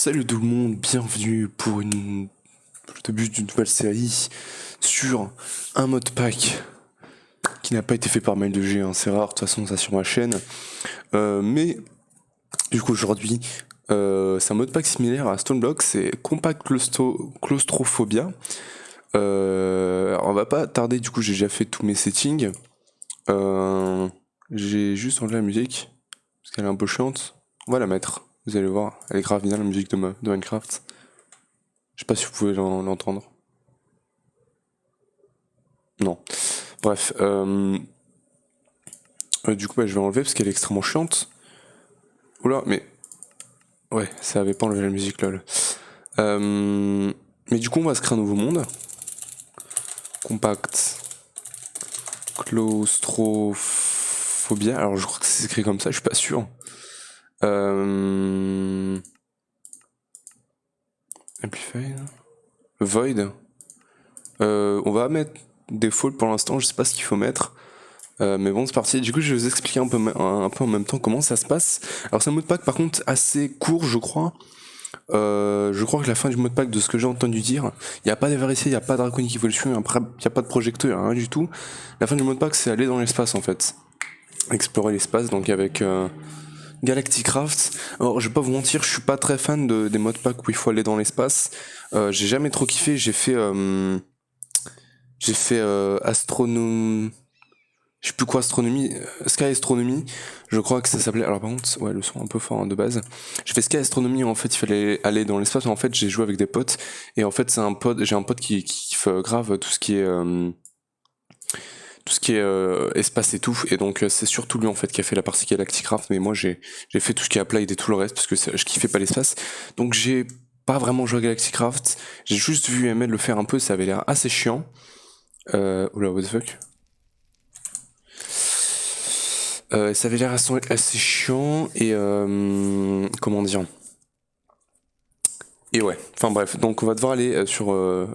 Salut tout le monde, bienvenue pour le début d'une nouvelle série sur un modpack qui n'a pas été fait par Mail2G, hein, c'est rare, de toute façon ça sur ma chaîne. Mais du coup aujourd'hui, c'est un modpack similaire à Stoneblock, c'est Compact Claustrophobia. Alors on va pas tarder, du coup j'ai déjà fait tous mes settings. J'ai juste enlevé la musique, parce qu'elle est un peu chiante. On va la mettre, vous allez voir, elle est grave bien la musique de Minecraft. Je sais pas si vous pouvez l'entendre. Non. Bref. Du coup, je vais enlever parce qu'elle est extrêmement chiante. Oula, mais... Ouais, ça avait pas enlevé la musique, lol. Mais du coup, on va se créer un nouveau monde. Compact. Claustrophobia. Alors, je crois que c'est écrit comme ça, je suis pas sûr. Amplify. Void. On va mettre default pour l'instant, je sais pas ce qu'il faut mettre. Mais bon, c'est parti. Du coup, je vais vous expliquer un peu en même temps comment ça se passe. Alors, c'est un modpack par contre assez court, je crois. Je crois que la fin du modpack, de ce que j'ai entendu dire, il n'y a pas d'Everissé, il n'y a pas de Draconic Evolution, il n'y a pas de projecteur, il n'y a rien du tout. La fin du modpack, c'est aller dans l'espace en fait. Explorer l'espace, donc avec Galacticraft. Alors, je vais pas vous mentir, je suis pas très fan des modpacks où il faut aller dans l'espace. J'ai jamais trop kiffé, j'ai fait Astronome. Je sais plus quoi, Astronomie, Sky Astronomy, je crois que ça s'appelait. Alors par contre, ouais, le son est un peu fort hein, de base. J'ai fait Sky Astronomy, en fait, il fallait aller dans l'espace, mais en fait, j'ai joué avec des potes, et en fait, j'ai un pote qui kiffe grave tout ce qui est espace et tout, et donc c'est surtout lui en fait qui a fait la partie Galacticraft, mais moi j'ai fait tout ce qui est Applied et tout le reste, parce que je kiffais pas l'espace, donc j'ai pas vraiment joué à Galacticraft, j'ai juste vu ML le faire un peu, ça avait l'air assez chiant. Oula, what the fuck. Ça avait l'air assez chiant et comment dire. Et ouais, enfin bref, donc on va devoir aller sur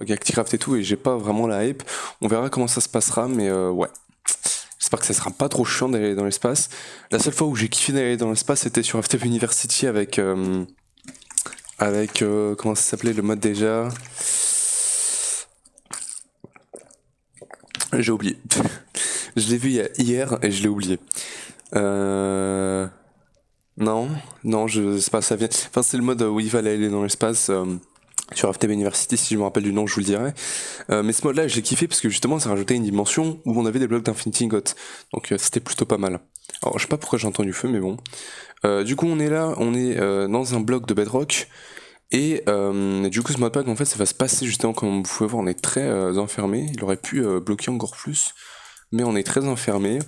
Galacticraft et tout, et j'ai pas vraiment la hype. On verra comment ça se passera, mais ouais. J'espère que ça sera pas trop chiant d'aller dans l'espace. La seule fois où j'ai kiffé d'aller dans l'espace, c'était sur FTP University avec comment ça s'appelait le mode déjà. J'ai oublié. Je l'ai vu hier et je l'ai oublié. Non, non, je sais pas, ça vient. Enfin, c'est le mode où il fallait aller dans l'espace sur FTB University, si je me rappelle du nom, je vous le dirai. Mais ce mode-là, je l'ai kiffé parce que justement, ça rajoutait une dimension où on avait des blocs d'Infinity Ingot. Donc, c'était plutôt pas mal. Alors, je sais pas pourquoi j'ai entendu feu, mais bon. Du coup, on est là, on est dans un bloc de Bedrock. Et du coup, ce modpack, en fait, ça va se passer justement, comme vous pouvez voir, on est très enfermé. Il aurait pu bloquer encore plus, mais on est très enfermé.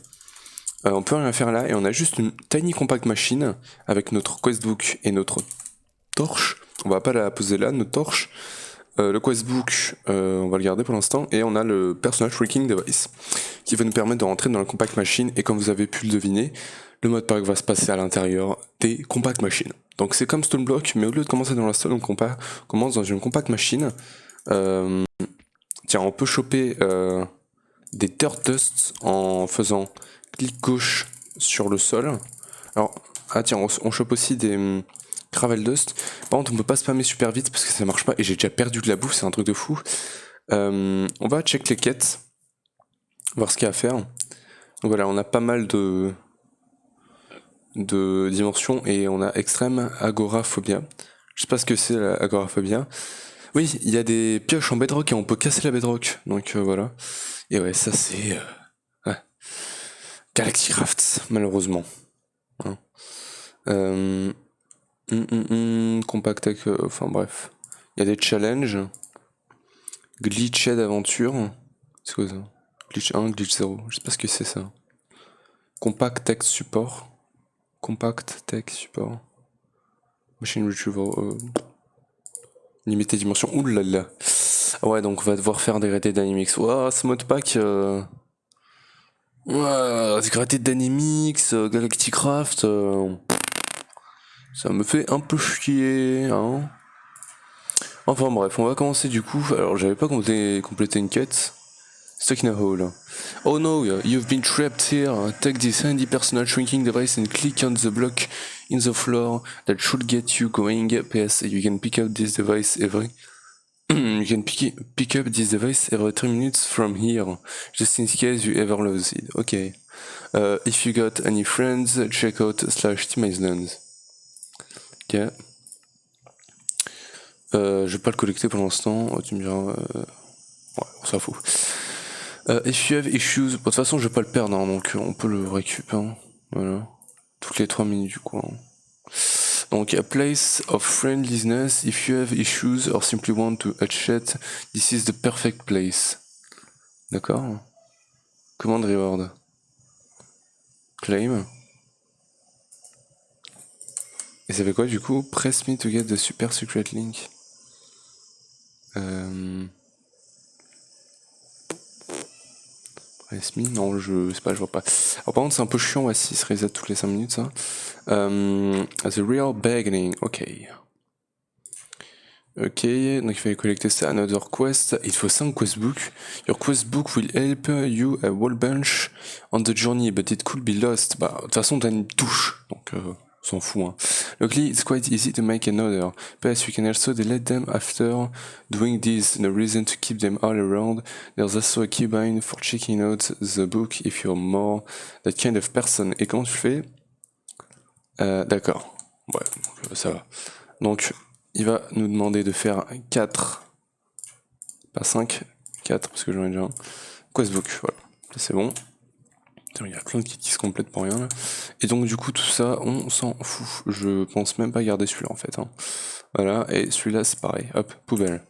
On peut rien faire là et on a juste une tiny compact machine avec notre questbook et notre torche. On va pas la poser là, notre torche. Le questbook, on va le garder pour l'instant. Et on a le personal tracking device qui va nous permettre de rentrer dans la compact machine. Et comme vous avez pu le deviner, le modpack va se passer à l'intérieur des compact machines. Donc c'est comme Stoneblock, mais au lieu de commencer dans la stone, on commence dans une compact machine. Tiens, on peut choper des dirt dust en faisant clic gauche sur le sol. Alors, ah tiens, on chope aussi des gravel dust. Par contre, on peut pas spammer super vite parce que ça marche pas et j'ai déjà perdu de la bouffe, c'est un truc de fou. On va check les quêtes, voir ce qu'il y a à faire. Donc voilà, on a pas mal de dimensions et on a extrême agoraphobia. Je sais pas ce que c'est la agoraphobia. Oui, il y a des pioches en bedrock et on peut casser la bedrock. Donc voilà. Et ouais, ça c'est Galacticraft, malheureusement. Hein. Compact avec, enfin bref. Il y a des challenges. Glitched aventure. C'est quoi ça? Glitch 1, glitch 0. Je sais pas ce que c'est ça. Compact tech support. Compact tech support. Machine retrieval. Limité dimension. Oulala. Ouais, donc on va devoir faire des rated dynamics. Ouah, ce modpack. Ouais, Rated Dynamics, Galacticraft, ça me fait un peu chier, hein. Enfin bref, on va commencer du coup. Alors j'avais pas complété une quête. Stuck in a hole. Oh no, you've been trapped here. Take this handy personal shrinking device and click on the block in the floor that should get you going. PS, you can pick up this device every you can pick up this device every 3 minutes from here, just in case you ever lose it. Okay. If you got any friends, check out /Team Island. Ok. Je vais pas le collecter pour l'instant. Oh, tu me diras. Ouais, on s'en fout. If you have issues. Bon, de toute façon, je vais pas le perdre, hein, donc on peut le récupérer. Hein. Voilà. Toutes les 3 minutes, du coup. Hein. Donc, a place of friendliness. If you have issues or simply want to chat, this is the perfect place. D'accord. Command reward. Claim. Et ça fait quoi du coup? Press me to get the super secret link. Press me? Non, je sais pas, je vois pas. Alors par contre c'est un peu chiant, ouais, si se reset toutes les 5 minutes ça. The real beginning, ok. Ok, donc il fallait collecter ça, another quest. Il faut 5 questbooks. Your questbook will help you a whole bunch on the journey, but it could be lost. Bah, de toute façon, t'as une touche, donc on s'en fout. Hein. Luckily, it's quite easy to make another. But you can also delete them after doing this. No reason to keep them all around. There's also a keybind for checking out the book if you're more that kind of person. Et comment tu fais? D'accord. Ouais, donc, ça va. Donc, il va nous demander de faire 4, pas 5, 4 parce que j'en ai déjà un. Questbook, voilà, c'est bon. Il y a plein de kits qui se complètent pour rien là. Et donc du coup tout ça, on s'en fout. Je pense même pas garder celui-là en fait. Hein. Voilà, et celui-là c'est pareil. Hop, poubelle.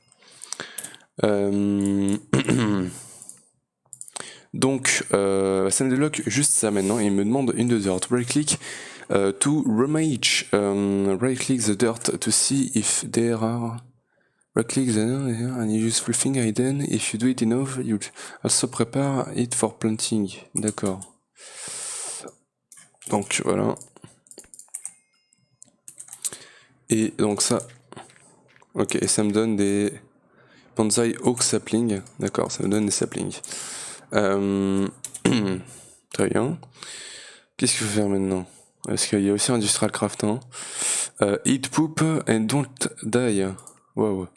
Donc, ça me débloque juste ça maintenant. Et il me demande une de dirt. Right-click to rummage. Right-click the dirt to see if there are... Right-click the an useful thing hidden. If you do it enough, you also prepare it for planting. D'accord. Donc voilà. Et donc ça. Ok, et ça me donne des Bonsai Oak Sapling. D'accord, ça me donne des saplings. Très bien. Qu'est-ce qu'il faut faire maintenant? Parce qu'il y a aussi Industrial Craft. Hein. Eat poop and don't die. Wow.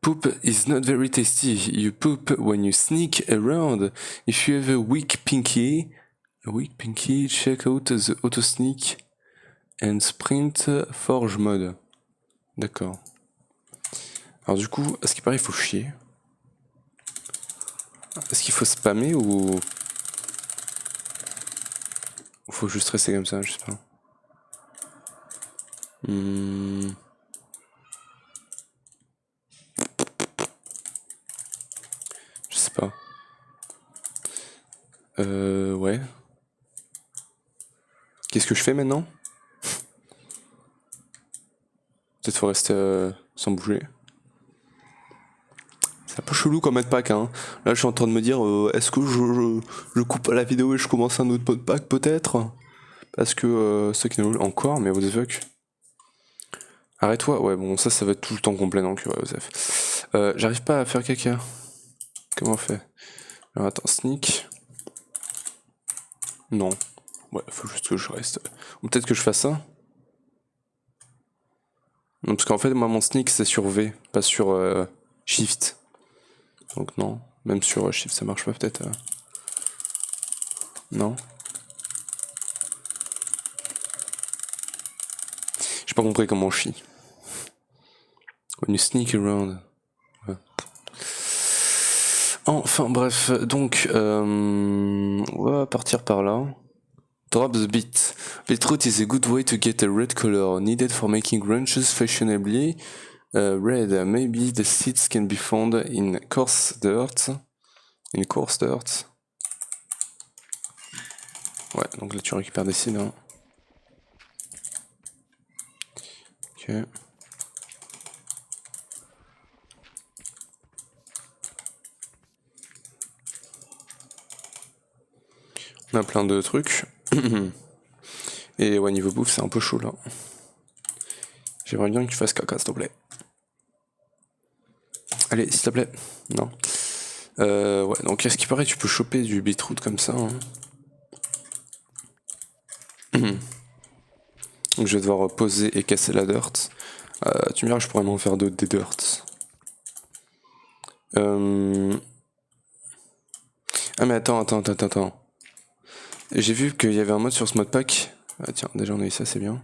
Poop is not very tasty. You poop when you sneak around. If you have a weak pinky, check out the auto sneak and sprint forge mode. D'accord. Alors du coup, à ce qui paraît, il faut chier. Est-ce qu'il faut spammer ou faut juste rester comme ça, je sais pas. Je sais pas. Ouais. Qu'est-ce que je fais maintenant? Peut-être faut rester sans bouger. C'est un peu chelou comme pack, hein. Là, je suis en train de me dire, est-ce que je coupe la vidéo et je commence un autre pack peut-être? Parce que ceux qui nous encore, mais what the fuck? Arrête-toi, ouais, bon, ça va être tout le temps complet, donc ouais, Osef. J'arrive pas à faire caca. Comment on fait? Alors attends, sneak. Non. Ouais, faut juste que je reste. Ou peut-être que je fasse ça? Non, parce qu'en fait, moi, mon sneak, c'est sur V, pas sur Shift. Donc non, même sur Shift, ça marche pas peut-être. Non. J'ai pas compris comment on chie. When you sneak around. Ouais. Enfin bref, donc on va partir par là. Drop the beat. Beetroot is a good way to get a red color, needed for making ranches fashionably. Red, maybe the seeds can be found in coarse dirt. In coarse dirt. Ouais, donc là tu récupères des seeds. Hein. Ok. On a plein de trucs. Et ouais, niveau bouffe, c'est un peu chaud là. J'aimerais bien que tu fasses caca, s'il te plaît. Allez, s'il te plaît. Non. Ouais, donc à ce qui paraît, tu peux choper du beetroot comme ça. Hein. Donc je vais devoir poser et casser la dirt. Tu me diras, je pourrais m'en faire d'autres des dirt. Ah mais attends. J'ai vu qu'il y avait un mode sur ce modpack. Ah tiens, déjà on a eu ça, c'est bien.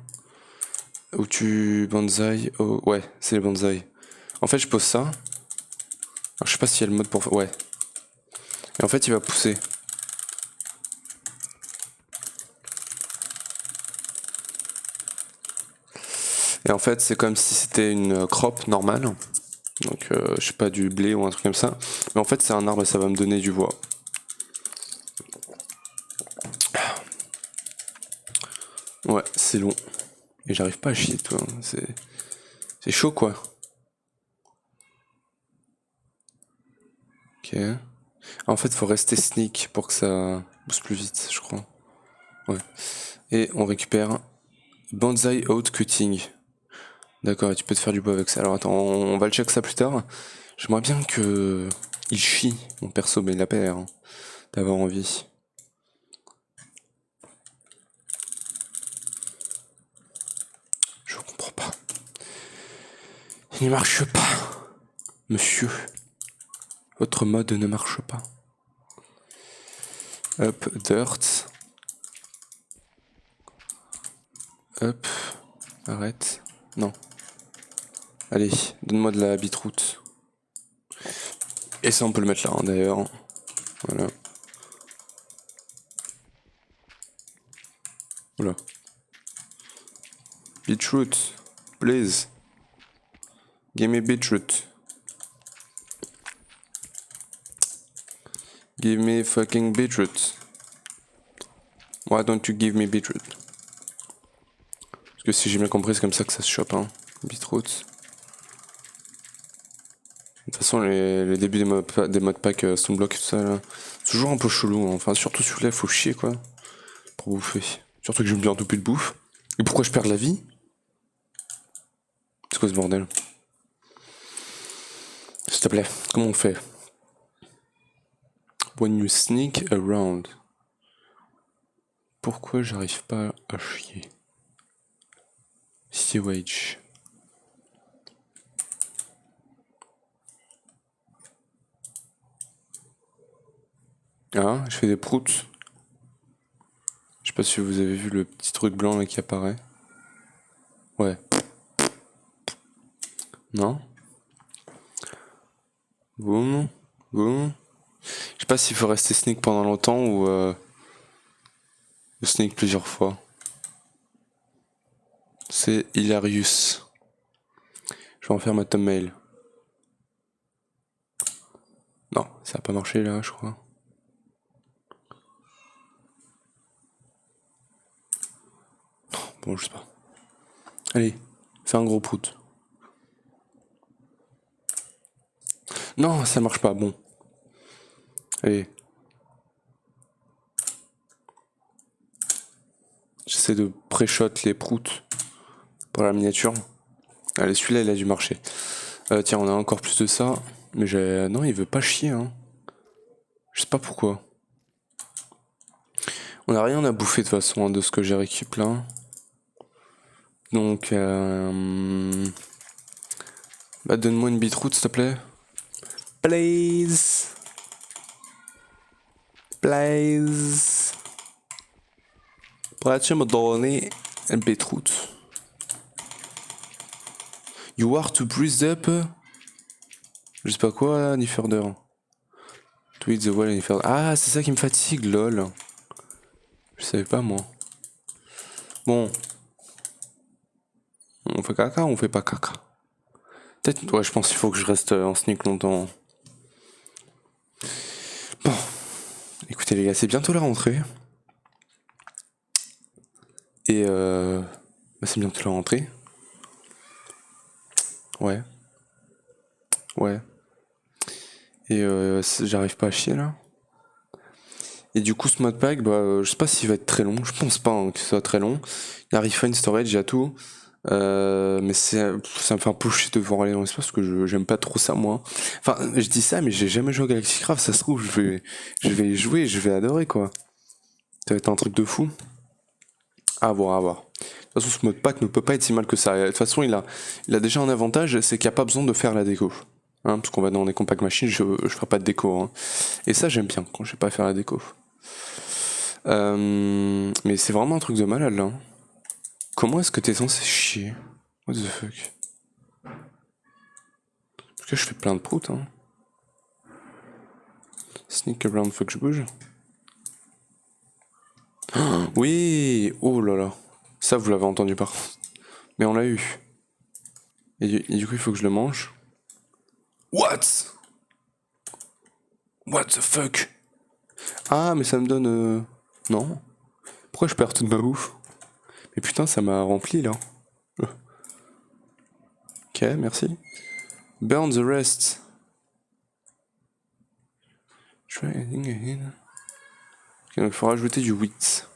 Où tu bonsaï. Oh, ouais, c'est les bonsaï. En fait, je pose ça. Alors, je sais pas s'il y a le mode pour. Ouais. Et en fait, il va pousser. Et en fait, c'est comme si c'était une crop normale. Donc, je sais pas, du blé ou un truc comme ça. Mais en fait, c'est un arbre et ça va me donner du bois. Ouais, c'est long. Et j'arrive pas à chier, toi. C'est chaud, quoi. Ok. En fait, faut rester sneak pour que ça booste plus vite, je crois. Ouais. Et on récupère Bonsai Out Cutting. D'accord, et tu peux te faire du bois avec ça. Alors attends, on va le check ça plus tard. J'aimerais bien que il chie, mon perso, mais il a pas l'air d'avoir envie. Je comprends pas. Il ne marche pas. Monsieur. Votre mode ne marche pas. Hop, dirt. Hop. Arrête. Non. Allez, donne-moi de la beetroot. Et ça, on peut le mettre là, hein, d'ailleurs. Voilà. Oula. Beetroot, please. Give me beetroot. Give me fucking beetroot. Why don't you give me beetroot? Parce que si j'ai bien compris, c'est comme ça que ça se chope, hein. Beetroot. De toute façon, les débuts des modpacks Stoneblock et tout ça, là, c'est toujours un peu chelou, hein. Enfin, surtout celui-là, il faut chier, quoi. Pour bouffer. Surtout que j'ai bientôt plus de bouffe. Et pourquoi je perds la vie? C'est quoi ce bordel? S'il te plaît, comment on fait? When you sneak around. Pourquoi j'arrive pas à chier? City Wage. Ah, je fais des proutes. Je sais pas si vous avez vu le petit truc blanc là qui apparaît. Ouais. Non? Boum. Boum. Je sais pas s'il faut rester sneak pendant longtemps ou sneak plusieurs fois. C'est Hilarious. Je vais en faire ma thumbnail. Non, ça a pas marché là, je crois. Bon, je sais pas. Allez, fais un gros prout. Non, ça marche pas, bon. Allez. J'essaie de pré-shot les proutes pour la miniature. Allez, celui-là, il a dû marcher. Tiens, on a encore plus de ça. Mais j'ai... Non, il veut pas chier, hein. Je sais pas pourquoi. On a rien à bouffer de toute façon, hein, de ce que j'ai récup là. Donc... Bah, donne-moi une beetroot, s'il te plaît. Please. Please. Pourrais-tu me donner une beetroot? You are to breathe up? Je sais pas quoi, ni further. Tweet the wall, ni further. Ah, c'est ça qui me fatigue, lol. Je savais pas, moi. Bon. On fait caca ou on fait pas caca? Peut-être, ouais, je pense qu'il faut que je reste en sneak longtemps. Bon. Écoutez, les gars, c'est bientôt la rentrée. Et bah, c'est bientôt la rentrée. Ouais. Ouais. Et j'arrive pas à chier là. Et du coup, ce modpack, bah, je sais pas s'il va être très long. Je pense pas hein, que ce soit très long. Il y a Refine Storage, il y a tout. Mais ça me fait un peu chier de devoir aller dans l'espace parce que j'aime pas trop ça moi. Enfin, je dis ça, mais j'ai jamais joué à Galaxy Craft. Ça se trouve, je vais y jouer, je vais adorer quoi. Ça va être un truc de fou. À voir, à voir. De toute façon, ce mode pack ne peut pas être si mal que ça. De toute façon, il a déjà un avantage, c'est qu'il n'y a pas besoin de faire la déco. Hein, parce qu'on va dans des compact machines, je ferai pas de déco. Hein. Et ça, j'aime bien quand je vais pas faire la déco. Mais c'est vraiment un truc de malade là. Comment est-ce que t'es censé chier? What the fuck? Parce que je fais plein de proutes, hein. Sneak around, faut que je bouge. Oh, oui! Oh là là. Ça, vous l'avez entendu par contre. Mais on l'a eu. Et du coup, il faut que je le mange. What? What the fuck? Ah, mais ça me donne... Non. Pourquoi je perds toute ma bouffe? Mais putain, ça m'a rempli là. Ok, merci. Burn the rest. Try adding again. Ok, donc il faut rajouter du wheat.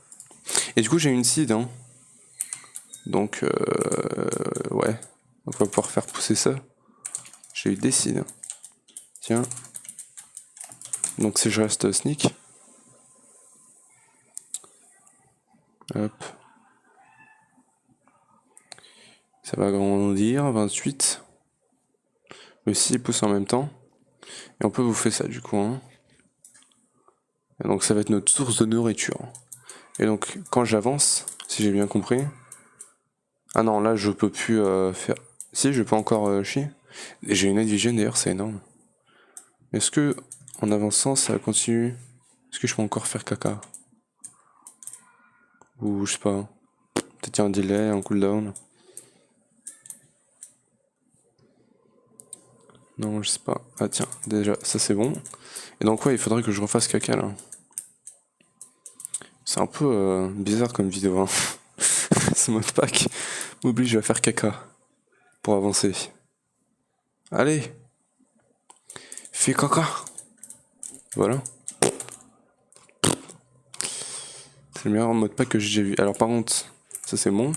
Et du coup, j'ai une seed, hein. Donc, ouais. Donc, on va pouvoir faire pousser ça. J'ai eu des seeds. Tiens. Donc, si je reste sneak. Hop. Ça va grandir. 28. Le 6 pousse en même temps. Et on peut bouffer ça, du coup, hein. Et donc, ça va être notre source de nourriture. Et donc, quand j'avance, si j'ai bien compris. Ah non, là, je peux plus faire. Si, je peux encore chier. Et j'ai une night vision d'ailleurs, c'est énorme. Est-ce que, en avançant, ça continue? Est-ce que je peux encore faire caca? Ou je sais pas. Peut-être qu'il y a un délai, un cooldown. Non, je sais pas. Ah tiens, déjà, ça c'est bon. Et donc ouais, il faudrait que je refasse caca là. C'est un peu bizarre comme vidéo, hein. Ce mode pack m'oblige à faire caca pour avancer. Allez, fais caca. Voilà. C'est le meilleur mode pack que j'ai vu. Alors par contre, ça c'est bon.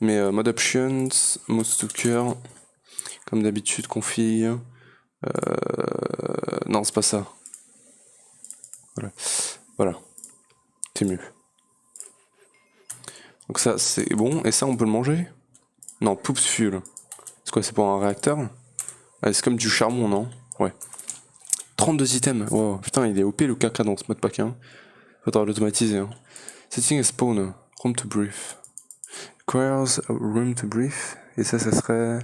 Mais mode options, mode stalker, comme d'habitude, config. Non, c'est pas ça. Voilà. Voilà. C'est mieux. Donc ça c'est bon. Et ça on peut le manger? Non, Poops Fuel. C'est quoi, c'est pour un réacteur? Ah, c'est comme du charbon, non? Ouais. 32 items. Wow, putain, il est OP le caca dans ce mode pack. Hein. Faudra l'automatiser. Hein. Setting a spawn. Room to breathe. Requires a room to breathe. Et ça serait...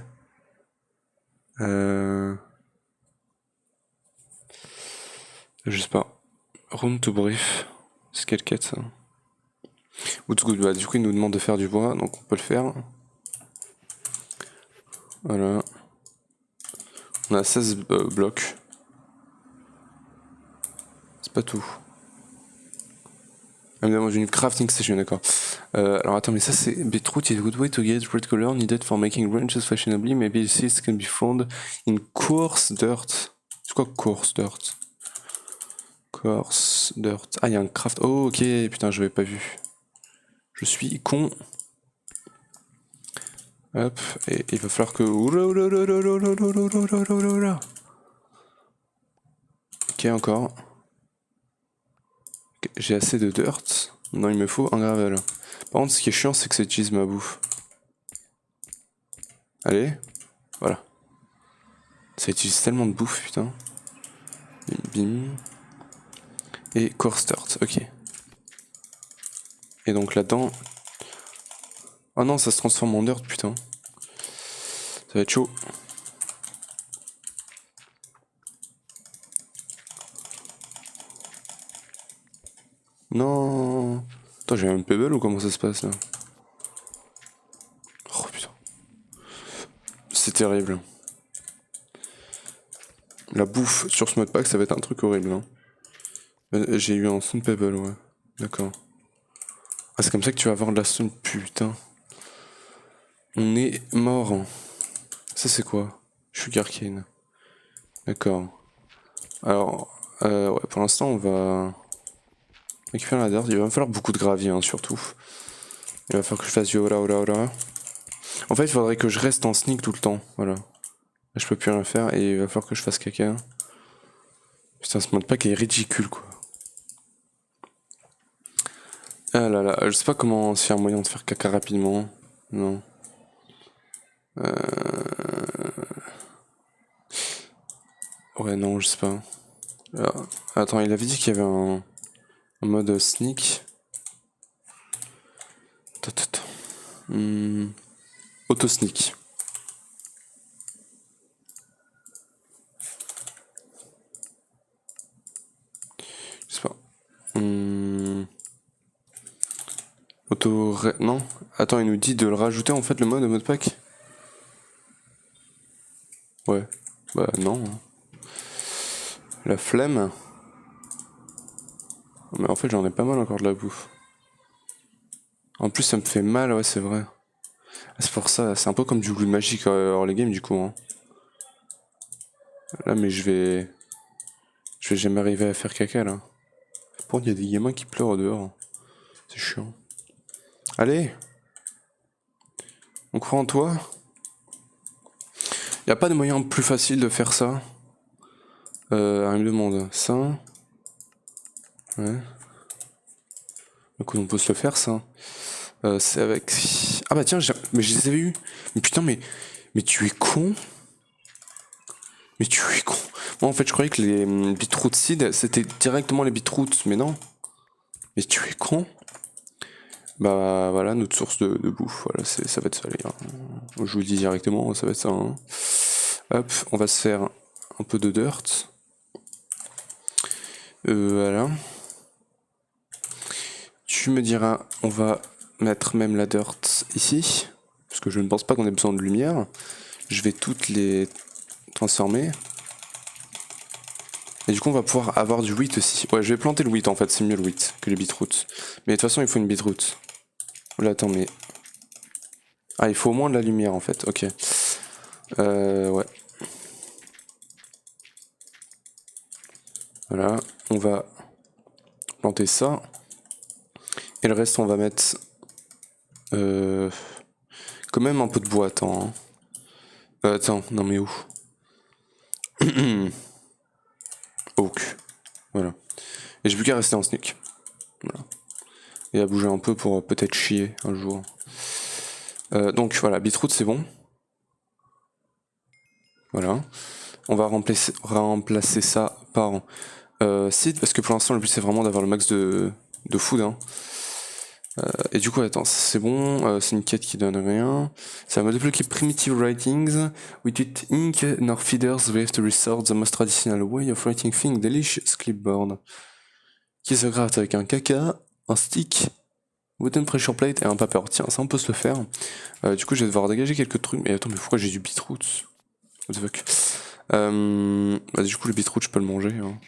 Je sais pas. Room to breathe. C'est quelle quête, ça? What's good? Bah, du coup, il nous demande de faire du bois, donc on peut le faire. Voilà. On a 16 blocs. C'est pas tout. Ah, mais dans une crafting station, d'accord. Alors attends, mais ça c'est beetroot is a good way to get red color needed for making branches fashionably. Maybe seeds can be found in coarse dirt. C'est quoi coarse dirt? Coarse dirt. Ah, il y a un craft. Oh, ok, putain, je l'avais pas vu. Je suis con. Hop, et il va falloir que. Ok, encore. Okay, j'ai assez de dirt. Non, il me faut un gravel. Par contre, ce qui est chiant, c'est que ça utilise ma bouffe. Allez, voilà. Ça utilise tellement de bouffe, putain. Bim. Et core start, ok. Et donc là-dedans... Oh non, ça se transforme en dirt, putain. Ça va être chaud. Non. Attends, j'ai un pebble ou comment ça se passe là? Oh putain. C'est terrible. La bouffe sur ce mode pack, ça va être un truc horrible. Hein. J'ai eu un stone pebble, ouais. D'accord. Ah, c'est comme ça que tu vas avoir de la stone, putain. On est mort. Ça, c'est quoi? Sugarcane. D'accord. Alors, ouais, pour l'instant, on va récupérer la dirt. Il va me falloir beaucoup de gravier, hein, surtout. Il va falloir que je fasse du ora. En fait, il faudrait que je reste en sneak tout le temps. Voilà. Là, je peux plus rien faire et il va falloir que je fasse caca. Putain, ce mode pack est ridicule, quoi. Ah là là, je sais pas comment s'il y a un moyen de faire caca rapidement. Non. Ouais, non, je sais pas. Ah, attends, il avait dit qu'il y avait un mode sneak. Attends, attends. Auto sneak. Je sais pas. Non. Attends, il nous dit de le rajouter en fait le mode pack. Ouais. Bah non. La flemme. Mais en fait j'en ai pas mal encore de la bouffe. En plus ça me fait mal, ouais c'est vrai. Ah, c'est pour ça, c'est un peu comme du glue magique hors les games du coup. Hein. Là mais je vais... Je vais jamais arriver à faire caca là. Pourquoi il y a des gamins qui pleurent dehors. C'est chiant. Allez. On croit en toi. Y a pas de moyen plus facile de faire ça. Il me demande ça. Ouais. Donc on peut se le faire ça. C'est avec... Ah bah tiens, mais je les avais eu. Mais putain, mais tu es con. Mais tu es con. Moi en fait je croyais que les beetroot seeds c'était directement les beetroots, mais non. Mais tu es con. Bah voilà notre source de bouffe, voilà, ça va être ça les gars. Je vous le dis directement, ça va être ça. Hein. Hop, on va se faire un peu de dirt. Voilà. Tu me diras, on va mettre même la dirt ici. Parce que je ne pense pas qu'on ait besoin de lumière. Je vais toutes les transformer. Et du coup on va pouvoir avoir du wheat aussi. Ouais, je vais planter le wheat en fait, c'est mieux le wheat que les beetroots. Mais de toute façon il faut une beetroot. Oula attends mais... Ah il faut au moins de la lumière en fait, ok. Ouais. Voilà, on va planter ça. Et le reste on va mettre... Quand même un peu de bois, attends. Hein. Attends, non mais où? Oak. Voilà. Et j'ai plus qu'à rester en sneak. Voilà. Et à bouger un peu pour peut-être chier un jour. Donc voilà, beetroot c'est bon. Voilà. On va remplacer ça par seed, parce que pour l'instant le but c'est vraiment d'avoir le max de food. Hein. Et du coup, attends, c'est bon, c'est une quête qui donne rien. C'est un mode bloqué primitive writings. Without ink nor feeders, we have to resort the most traditional way of writing things, delicious clipboard. Qui se craft avec un caca, un stick, wooden pressure plate et un paper. Tiens, ça on peut se le faire. Du coup, je vais devoir dégager quelques trucs. Mais attends, mais pourquoi j'ai du beetroot? What the fuck? Bah, du coup, le beetroot, je peux le manger. Hein.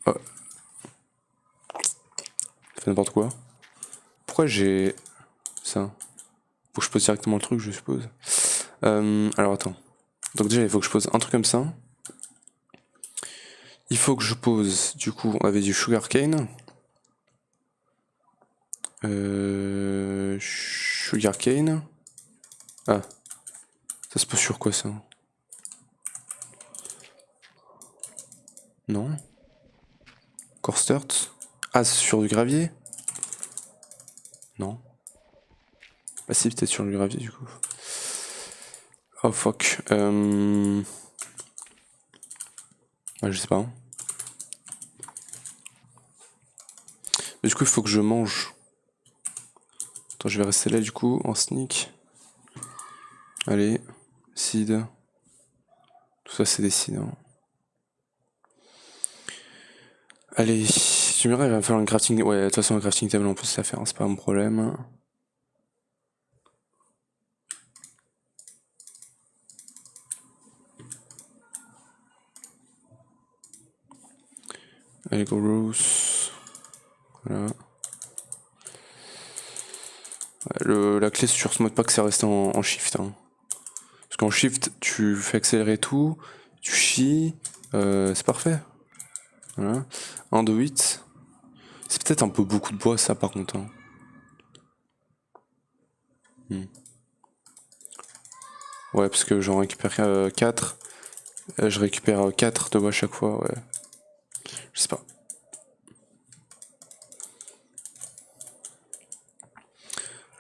Oh. Ça fait n'importe quoi. Pourquoi j'ai ça? Faut que je pose directement le truc, je suppose. Alors attends. Donc déjà, il faut que je pose un truc comme ça. Il faut que je pose, du coup, on avait du sugarcane. Sugarcane. Ah. Ça se pose sur quoi ça? Non. Coarse dirt. Ah, c'est sur du gravier? Non. Bah si, peut-être sur du gravier du coup. Oh fuck. Ah, je sais pas. Mais du coup, il faut que je mange. Attends, je vais rester là du coup, en sneak. Allez, seed. Tout ça, c'est des seeds. Hein. Allez, tu me diras, il va me falloir un crafting. Ouais, de toute façon, un crafting table, on peut se la faire, hein, c'est pas mon problème. Allez, go Rose. Voilà. La clé sur ce modpack, c'est rester en shift. Hein. Parce qu'en shift, tu fais accélérer tout, tu chies, c'est parfait. Voilà. 1, 2, 8. C'est peut-être un peu beaucoup de bois, ça, par contre. Hein. Ouais, parce que j'en récupère 4. Je récupère 4 de bois à chaque fois, ouais. Je sais pas.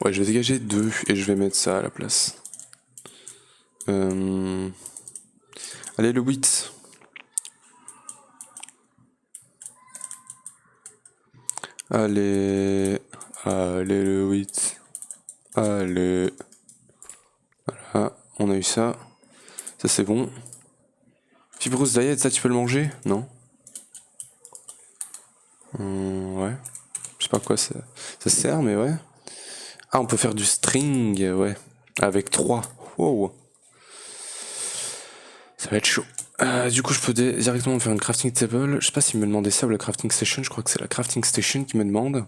Ouais, je vais dégager 2 et je vais mettre ça à la place. Allez, le 8. Allez. Allez, le 8. Allez. Voilà, on a eu ça. Ça, c'est bon. Fibrous Diet, ça, tu peux le manger? Non? Ouais. Je sais pas à quoi ça sert, mais ouais. Ah, on peut faire du string, ouais. Avec 3. Wow. Ça va être chaud. Du coup, je peux directement faire une crafting table. Je sais pas s'il me demandait ça ou la crafting station. Je crois que c'est la crafting station qui me demande.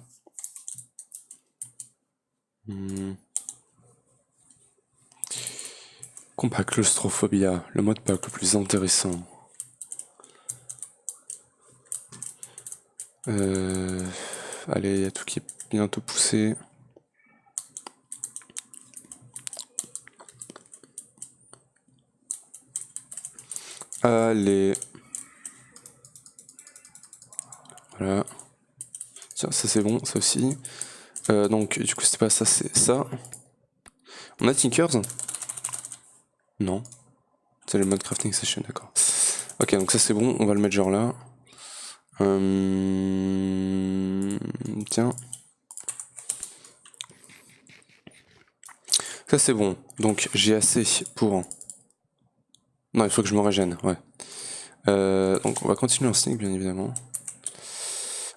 Combat claustrophobia, le mode pack le plus intéressant. Allez, il y a tout qui est bientôt poussé. Allez. Voilà. Tiens, ça c'est bon, ça aussi. Donc, du coup, c'était pas ça, c'est ça. On a Tinkers? Non. C'est le mode crafting session, d'accord. Ok, donc ça c'est bon, on va le mettre genre là. Tiens. Ça c'est bon, donc j'ai assez pour... Non, il faut que je me régène, ouais. Donc on va continuer en sneak, bien évidemment.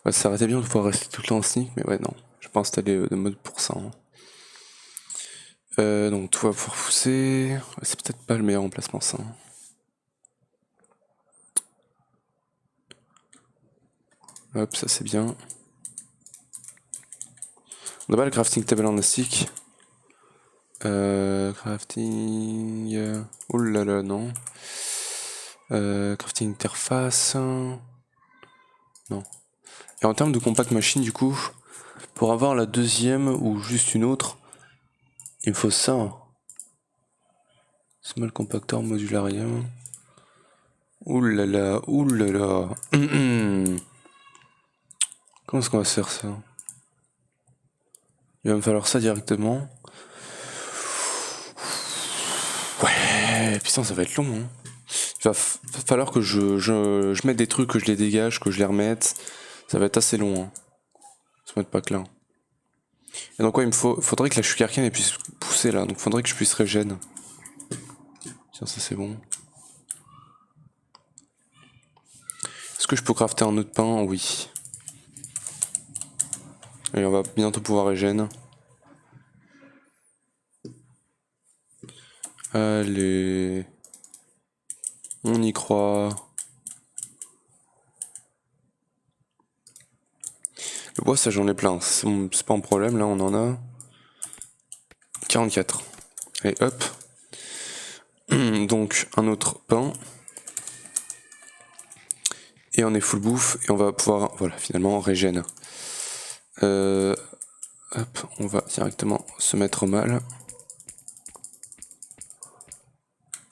Ouais, ça aurait été bien de pouvoir rester tout le temps en sneak, mais ouais, non. Je vais pas installer de mode pour ça. Hein. Donc tout va pouvoir pousser. Ouais, c'est peut-être pas le meilleur emplacement, ça. Hop, ça c'est bien. On a pas le crafting table en stick. Crafting... Oh là là, non. Crafting interface... Non. Et en termes de compact machine, du coup, pour avoir la deuxième ou juste une autre, il me faut ça. Small compactor modularium. Ouh là là, ouh là là. Comment est-ce qu'on va se faire ça? Il va me falloir ça directement. Ouais, putain, ça va être long. Hein. Il va falloir que je mette des trucs, que je les dégage, que je les remette. Ça va être assez long. Hein. Ce mode pack là. Et donc, ouais, faudrait que la sugarcane puisse pousser là. Donc, faudrait que je puisse régène. Tiens, ça c'est bon. Est-ce que je peux crafter un autre pain? Oui. Et on va bientôt pouvoir régène. Allez. On y croit. Le bois, ça j'en ai plein. C'est pas un problème, là on en a 44. Allez, hop. Donc, un autre pain. Et on est full bouffe. Et on va pouvoir, voilà, finalement, régène. Hop, on va directement se mettre au mal.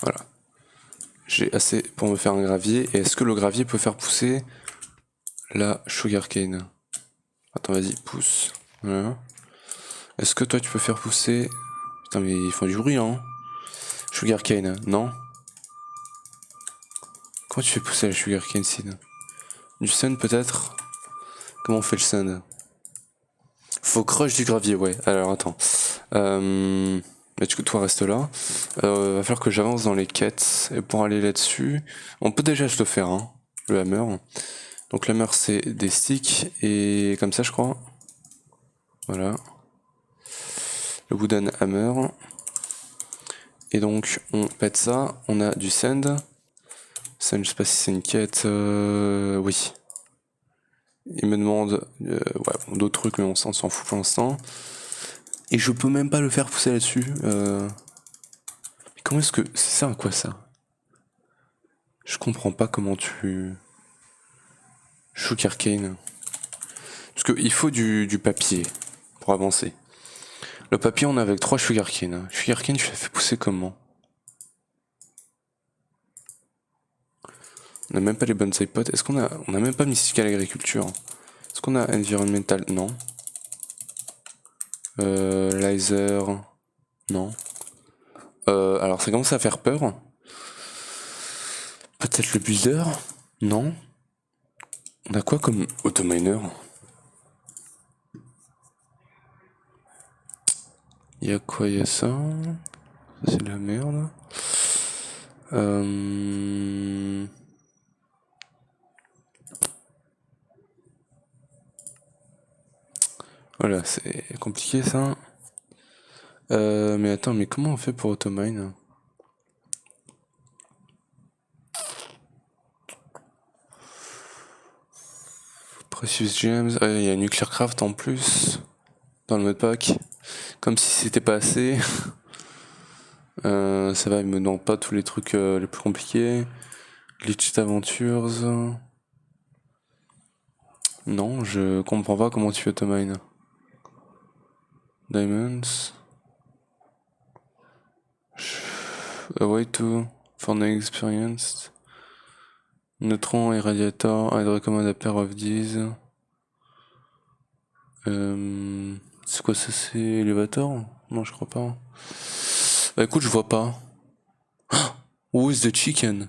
Voilà. J'ai assez pour me faire un gravier. Et est-ce que le gravier peut faire pousser la sugarcane? Attends, vas-y, pousse. Voilà. Est-ce que toi tu peux faire pousser... Putain, mais ils font du bruit, hein. Sugarcane, non? Comment tu fais pousser la sugarcane seed? Du sand peut-être? Comment on fait le sand? Faut crush du gravier, ouais. Alors attends. Mais du coup, toi reste là. Va falloir que j'avance dans les quêtes. Et pour aller là-dessus, on peut déjà se le faire, hein. Le hammer. Donc le hammer c'est des sticks et comme ça je crois. Voilà. Le wooden hammer. Et donc on pète ça. On a du sand. Sand, je sais pas si c'est une quête. Oui. Il me demande ouais, bon, d'autres trucs, mais on s'en fout pour l'instant. Et je peux même pas le faire pousser là-dessus. Mais comment est-ce que... C'est ça à quoi ça? Je comprends pas comment tu... Sugarcane. Parce qu'il faut du papier pour avancer. Le papier, on a avec 3 sugarcane. Sugarcane, je la fais pousser comment? On n'a même pas les bonsai pots. Est-ce qu'on a... On a même pas mystical agriculture. Est-ce qu'on a environmental? Non. Laser. Non. Alors ça commence à faire peur. Peut-être le builder. Non. On a quoi comme autominer? Il y a quoi? Il y a ça. Ça c'est de la merde. Voilà, c'est compliqué ça. Mais attends, mais comment on fait pour automine? Precious Gems, il y a Nuclear Craft en plus dans le modpack. Comme si c'était pas assez. Ça va, il me demande pas tous les trucs les plus compliqués. Glitched Adventures. Non, je comprends pas comment tu automine. Diamonds. A way to for non-experienced. Neutron, Irradiator, I'd recommend a pair of these. C'est quoi ça? C'est Elevator? Non, je crois pas. Bah écoute, je vois pas. Who is the chicken?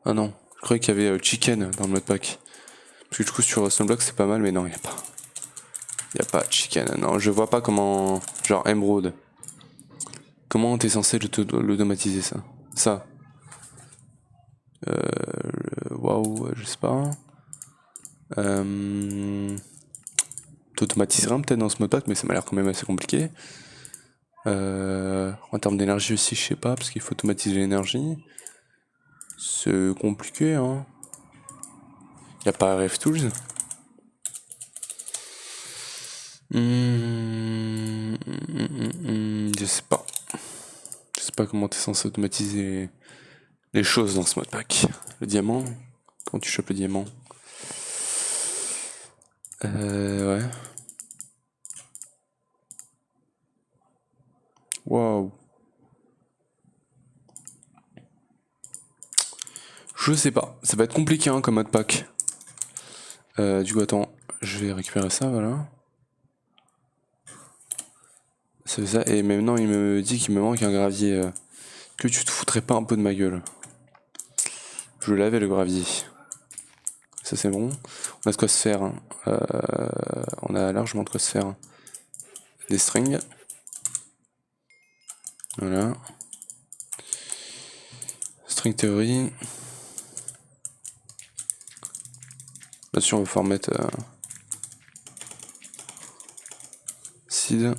Ah non, je croyais qu'il y avait chicken dans le modpack. Parce que du coup sur Sunblock c'est pas mal, mais non, y a pas. Y a pas chicken. Non, je vois pas comment. Genre Emerald. Comment t'es censé l'automatiser ça? Ça. Waouh, je sais pas. T'automatiserais peut-être dans ce modpack, mais ça m'a l'air quand même assez compliqué. En termes d'énergie aussi, je sais pas, parce qu'il faut automatiser l'énergie. C'est compliqué, hein. Y a pas RF Tools. Je sais pas. Je sais pas comment t'es censé automatiser les choses dans ce modpack. Le diamant. Comment tu chopes le diamant? Ouais. Waouh. Je sais pas. Ça va être compliqué hein, comme modpack. Du coup, attends. Je vais récupérer ça, voilà. C'est ça. Et maintenant, il me dit qu'il me manque un gravier. Que tu te foutrais pas un peu de ma gueule. Je l'avais le gravier. Ça c'est bon. On a de quoi se faire. Hein. On a largement de quoi se faire. Des strings. Voilà. String theory. Là-dessus on va pouvoir mettre seed.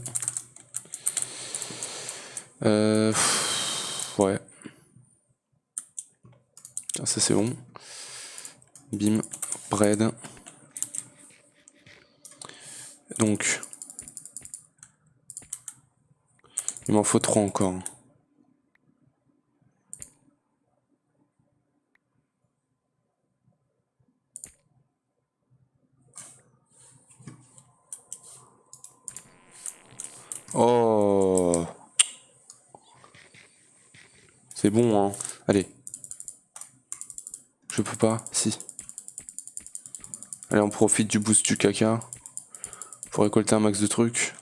Ouais. Ça c'est bon. Bim. Bread. Donc. Il m'en faut 3 encore. Oh. C'est bon, hein. Allez. Je peux pas. Si. Allez, on profite du boost du caca. Pour récolter un max de trucs.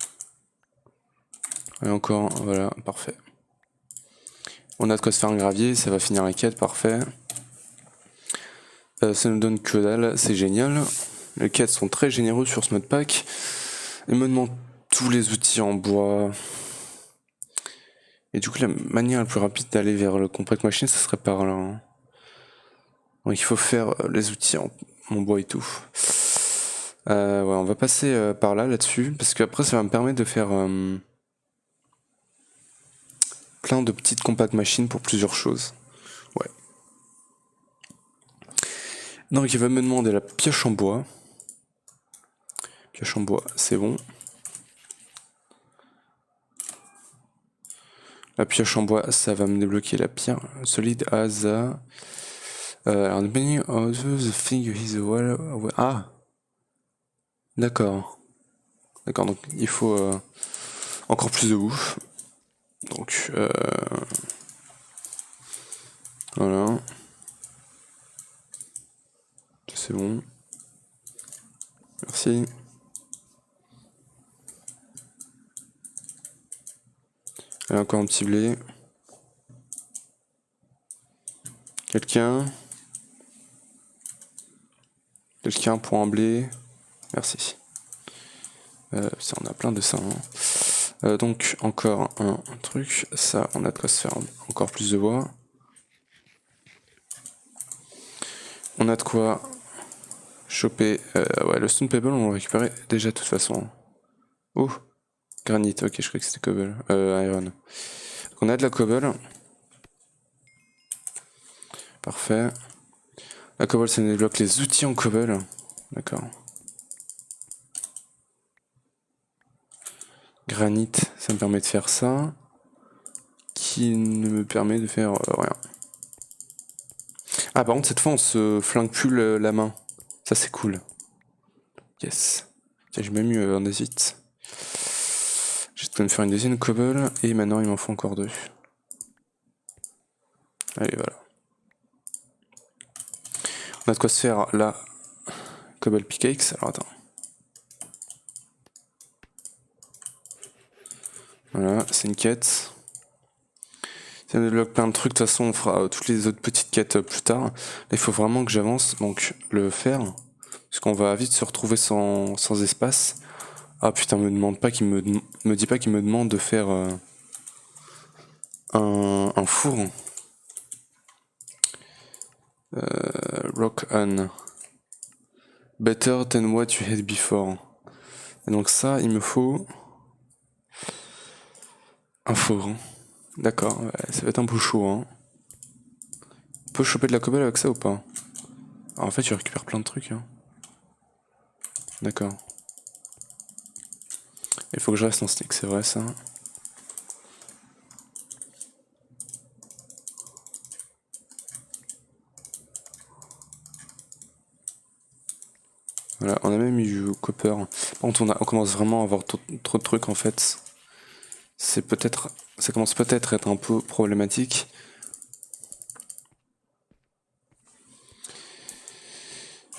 Et encore, voilà, parfait. On a de quoi se faire un gravier, ça va finir la quête, parfait. Ça nous donne que dalle, c'est génial. Les quêtes sont très généreux sur ce modpack. Il me demande tous les outils en bois. Et du coup, la manière la plus rapide d'aller vers le Compact Machine, ce serait par là. Hein. Donc il faut faire les outils en bois et tout. Ouais, on va passer par là-dessus, parce qu'après ça va me permettre de faire plein de petites Compact Machines pour plusieurs choses. Ouais. Donc il va me demander la pioche en bois. Pioche en bois, c'est bon. La pioche en bois, ça va me débloquer la pierre solide Asa. Alors, depending on the thing is well. Ah! D'accord. D'accord, donc il faut encore plus de bouffe. Donc, voilà. C'est bon. Merci. Elle a encore un petit blé. Quelqu'un pour un blé. Merci. Ça, on a plein de ça. Hein. Donc encore un truc. Ça, on a de quoi se faire encore plus de bois. On a de quoi choper. Ouais, le stone pebble, on va le récupérer déjà de toute façon. Oh, granit. Ok, je croyais que c'était cobble. Iron. Donc on a de la cobble. Parfait. La cobble, ça nous débloque les outils en cobble. D'accord. Granit, ça me permet de faire ça. Qui ne me permet de faire rien. Ah, par contre, cette fois, on se flingue plus la main. Ça, c'est cool. Yes. Tiens, j'ai même eu un hésite. J'ai de me faire une deuxième cobble. Et maintenant, il m'en faut encore 2. Allez, voilà. On a de quoi se faire la cobble pickaxe. Alors, attends. Voilà, c'est une quête. Ça nous débloque plein de trucs. De toute façon, on fera toutes les autres petites quêtes plus tard. Là, il faut vraiment que j'avance. Donc, le faire. Parce qu'on va vite se retrouver sans espace. Ah putain, me demande pas me dit pas qu'il me demande de faire un four. Rock on. Better than what you had before. Et donc ça, il me faut un four. D'accord, ouais, ça va être un peu chaud. Hein. On peut choper de la cobble avec ça ou pas? Alors, en fait, tu récupères plein de trucs. Hein. D'accord. Il faut que je reste en stick, c'est vrai ça. Voilà, on a même eu du copper. Par contre, on commence vraiment à avoir trop de trucs en fait. Ça commence peut-être à être un peu problématique.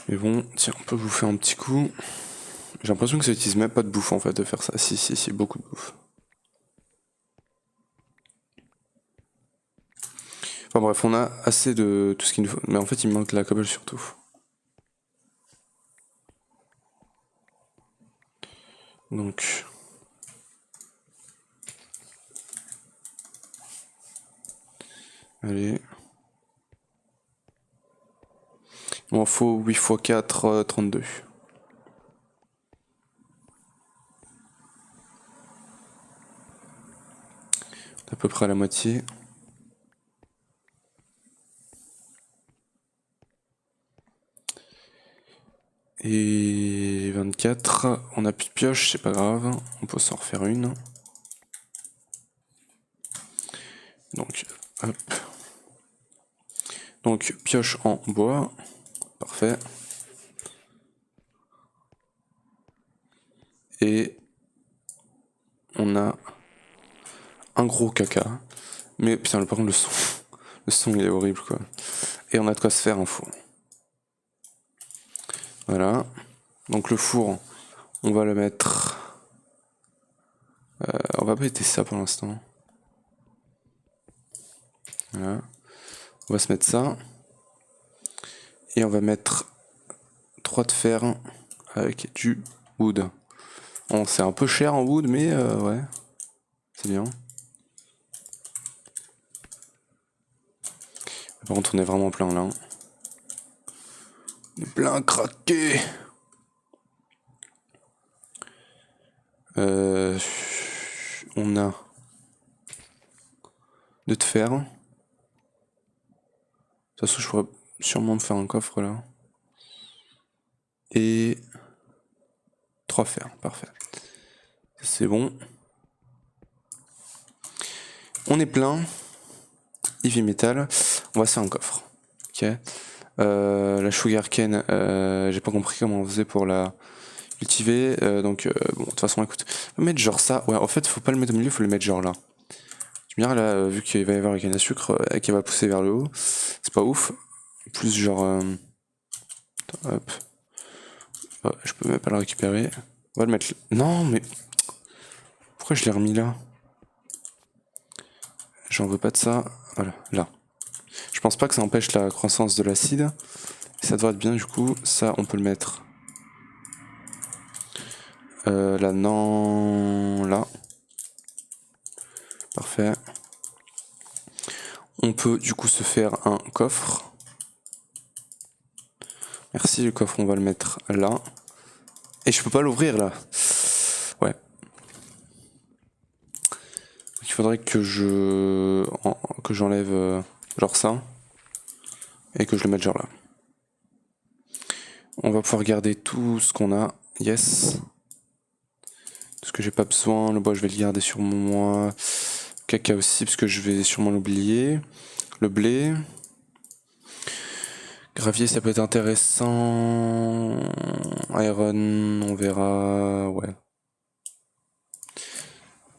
Mais bon, tiens, on peut bouffer un petit coup. J'ai l'impression que ça utilise même pas de bouffe en fait de faire ça. Si, beaucoup de bouffe. Enfin bref, on a assez de tout ce qu'il nous faut. Mais en fait, il me manque la cobble surtout. Donc. Allez. Il m'en faut 8 x 4, 32. À peu près à la moitié. Et 24. On a plus de pioche, c'est pas grave. On peut s'en refaire une. Donc, hop. Donc, pioche en bois. Parfait. Et on a un gros caca. Mais putain, par contre, le son. Le son, il est horrible, quoi. Et on a de quoi se faire un four. Voilà. Donc, le four, on va le mettre. On va pas tester ça pour l'instant. Voilà. On va se mettre ça. Et on va mettre 3 de fer avec du wood. Bon, c'est un peu cher en wood, mais ouais, c'est bien. Par contre, on est vraiment plein là. On est plein craqué. On a de fer. De toute façon, je pourrais sûrement me faire un coffre là. Et 3 fers, parfait. C'est bon. On est plein. Heavy metal. On va se faire un coffre. Ok. La sugarcane, j'ai pas compris comment on faisait pour la cultiver. Donc, bon, de toute façon, écoute. On va mettre genre ça. Ouais, en fait, faut pas le mettre au milieu, faut le mettre genre là. Tu me diras là, vu qu'il va y avoir une canne à sucre qui va pousser vers le haut, c'est pas ouf. Plus genre. Hop. Oh, je peux même pas le récupérer. On va le mettre. Non, mais. Pourquoi je l'ai remis là? J'en veux pas de ça. Voilà, là. Je pense pas que ça empêche la croissance de l'acide. Ça devrait être bien du coup. Ça, on peut le mettre. Là, non. Là. Parfait. On peut du coup se faire un coffre. Merci, le coffre, on va le mettre là. Et je peux pas l'ouvrir là. Ouais. Donc, il faudrait que j'enlève genre ça. Et que je le mette genre là. On va pouvoir garder tout ce qu'on a. Yes. Tout ce que j'ai pas besoin. Le bois, je vais le garder sur moi. Caca aussi, parce que je vais sûrement l'oublier. Le blé. Gravier, ça peut être intéressant. Iron, on verra. Ouais.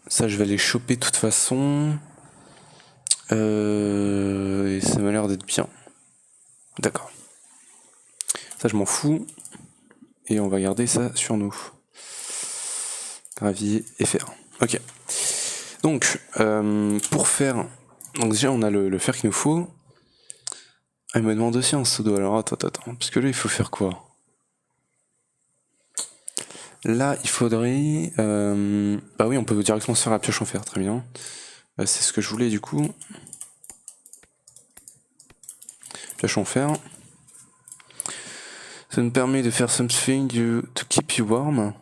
Ça, je vais les choper de toute façon. Et ça m'a l'air d'être bien. D'accord. Ça, je m'en fous. Et on va garder ça sur nous. Gravier et fer. Ok. Donc, pour faire... Donc déjà, on a le fer qu'il nous faut. Ah, il me demande aussi un pseudo. Alors, attends. Parce que là, il faut faire quoi? Là, il faudrait... Bah oui, on peut directement se faire la pioche en fer. Très bien. C'est ce que je voulais, du coup. Pioche en fer. Ça nous permet de faire something to keep you warm.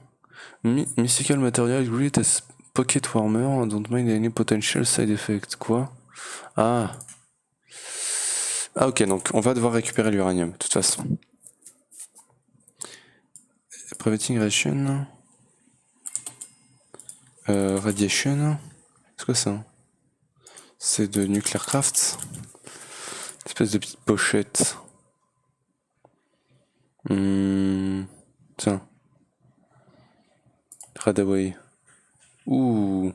Mystical material great as pocket warmer. Don't mind any potential side effects. Quoi? Ah. Ah ok, donc on va devoir récupérer l'uranium, de toute façon. Preventing ration. Radiation. C'est quoi ça? C'est de nuclear craft. Espèce de petite pochette. Tiens. Radaway. Ouh.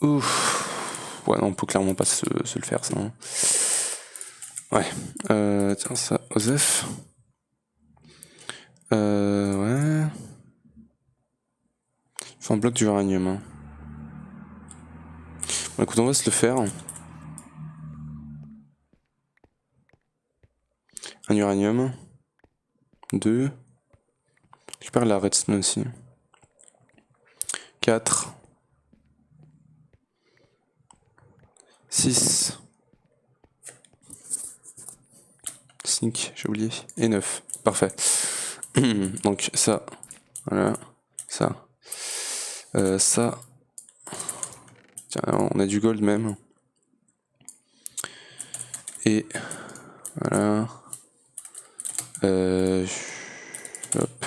Ouf. Ouais, non, on peut clairement pas se le faire, ça. Hein. Ouais. Tiens, ça, Osef. Ouais. Faut un bloc d'uranium. Hein. Bon, écoute, on va se le faire. Un uranium. 2. Récupère la redstone aussi. 4. 6. 5, j'ai oublié. Et 9. Parfait. Donc ça. Voilà. Ça. Ça. Tiens, on a du gold même. Et voilà. Hop.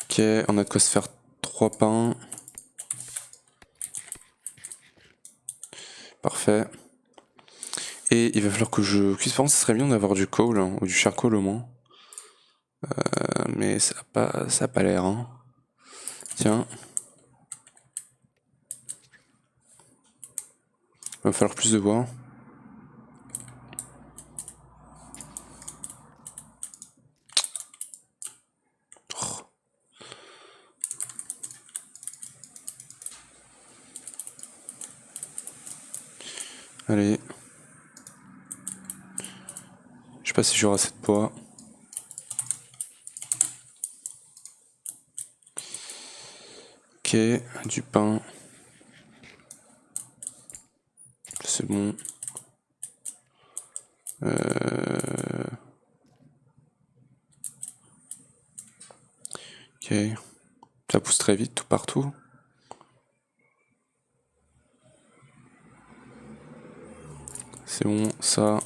Ok, on a de quoi se faire 3 pains. Parfait. Et il va falloir que je cuise. Par contre, ce serait bien d'avoir du coal, hein, ou du charcoal au moins. Mais ça a pas l'air. Hein. Tiens. Il va falloir plus de bois. Oh. Allez. Je sais pas si j'aurai assez de bois. Ok, du pain. C'est bon. Ok. Ça pousse très vite tout partout. C'est bon, ça.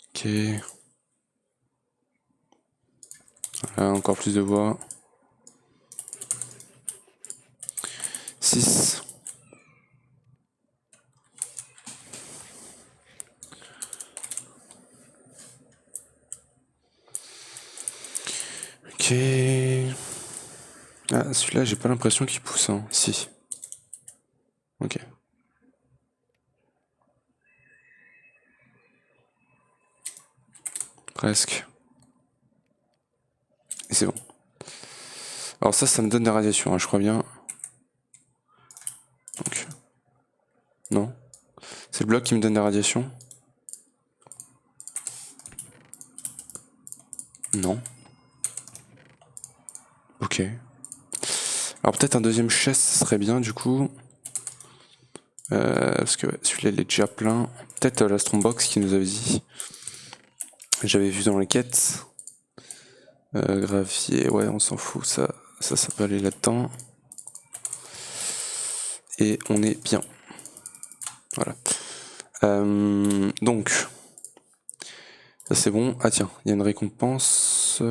Ok. Voilà, encore plus de bois. 6. Ok. Ah, celui-là, j'ai pas l'impression qu'il pousse. Hein. Si. Ok. Presque. Et c'est bon. Alors ça me donne des radiations, hein, je crois bien. Donc... Non. C'est le bloc qui me donne des radiations? Non. Ok. Alors peut-être un deuxième chest, ce serait bien du coup. Parce que ouais, celui-là il est déjà plein. Peut-être la Strongbox qui nous avait dit. J'avais vu dans les quêtes. Gravier, ouais, on s'en fout, ça peut aller là-dedans. Et on est bien. Voilà. Donc, ça c'est bon. Ah tiens, il y a une récompense.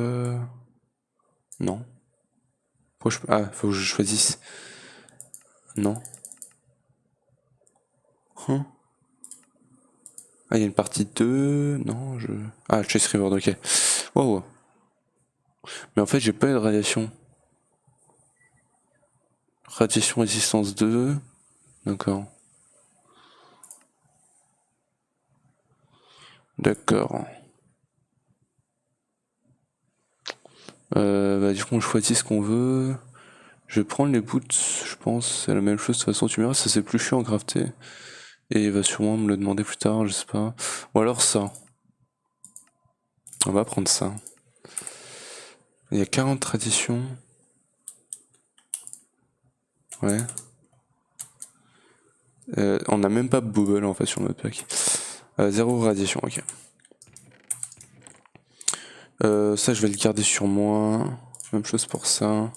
Non. Ah, faut que je choisisse. Non. Hein? Ah, il y a une partie 2. Non, je. Ah, Chase Reward, ok. Wow. Mais en fait, j'ai pas eu de radiation. Radiation résistance 2. D'accord. D'accord. Bah, du coup, on choisit ce qu'on veut. Je vais prendre les boots, je pense. C'est la même chose. De toute façon, tu me diras, ça c'est plus chiant à crafter. Et il va sûrement me le demander plus tard, je sais pas. Ou alors ça. On va prendre ça. Il y a 40 traditions. Ouais. On n'a même pas Bubble en fait sur notre pack. 0 radiation, ok. Ça je vais le garder sur moi. Même chose pour ça.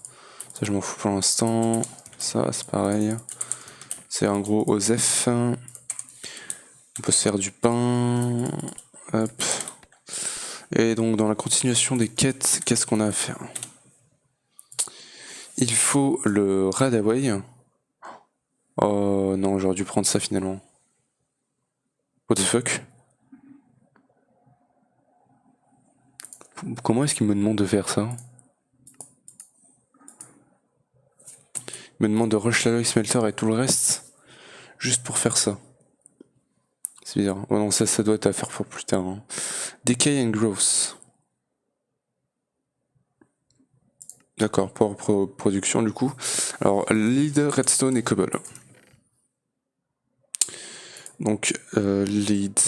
Ça je m'en fous pour l'instant. Ça c'est pareil. C'est un gros OSEF. On peut se faire du pain. Hop. Et donc dans la continuation des quêtes, qu'est-ce qu'on a à faire? Il faut le Radaway. Oh non, j'aurais dû prendre ça finalement. What the fuck? Comment est-ce qu'il me demande de faire ça? Il me demande de rush l'alloy smelter et tout le reste juste pour faire ça. C'est bizarre. Oh non, ça doit être à faire pour plus tard. Hein. Decay and Growth. D'accord, pour production du coup. Alors, lead, redstone et cobble. Donc, lead.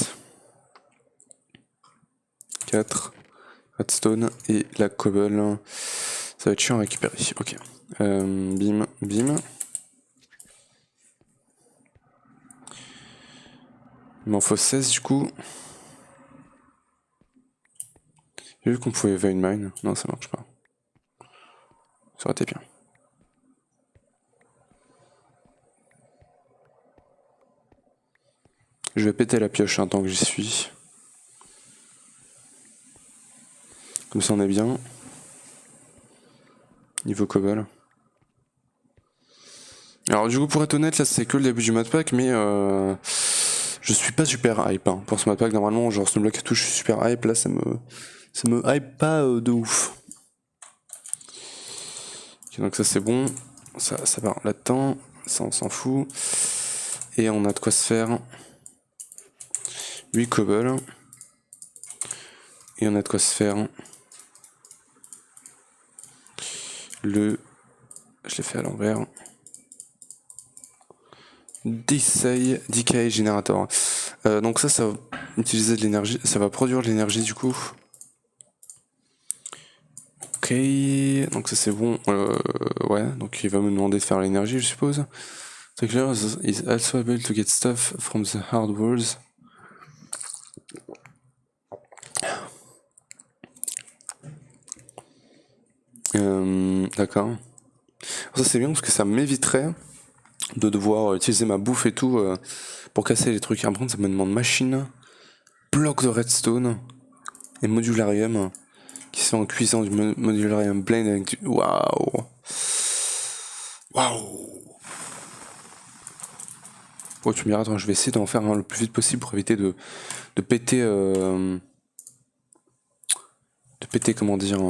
4. Redstone et la cobble. Ça va être chiant à récupérer. Ok. Bim, bim. Il m'en faut 16 du coup. J'ai vu qu'on pouvait vein mine. Non, ça marche pas. Ça aurait été bien. Je vais péter la pioche tant que j'y suis. Comme ça on est bien. Niveau cobble. Alors du coup pour être honnête là c'est que le début du modpack mais je suis pas super hype hein. Pour ce modpack normalement genre Snowblock et tout je suis super hype là ça me hype pas de ouf. Okay, donc ça c'est bon. Ça va là-dedans. Ça on s'en fout. Et on a de quoi se faire 8 cobble. Et on a de quoi se faire le... Je l'ai fait à l'envers. Decay Generator. Donc ça va utiliser de l'énergie, ça va produire de l'énergie du coup. Ok, donc ça c'est bon. Ouais, donc il va me demander de faire l'énergie je suppose. Clear is also able to get stuff from the hard worlds. D'accord. Ça c'est bien parce que ça m'éviterait de devoir utiliser ma bouffe et tout pour casser les trucs. Par contre ça me demande machine, bloc de redstone et modularium qui sont en cuisant du modularium blend avec du... Waouh. Waouh. Oh tu me diras, attends, je vais essayer d'en faire le plus vite possible pour éviter de péter... de péter, comment dire...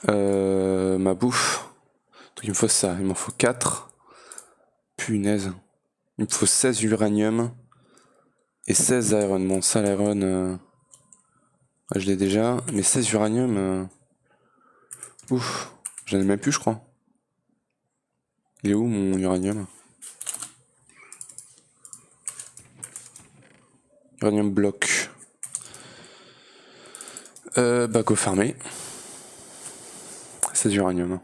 ma bouffe. Donc il me faut ça, il m'en faut 4. Punaise. Il me faut 16 uranium et 16 iron. Bon ça l'iron... Ah, je l'ai déjà, mais 16 uranium... Ouf, j'en ai même plus je crois. Il est où mon uranium? Uranium bloc. Bah go farmer. 16 uranium.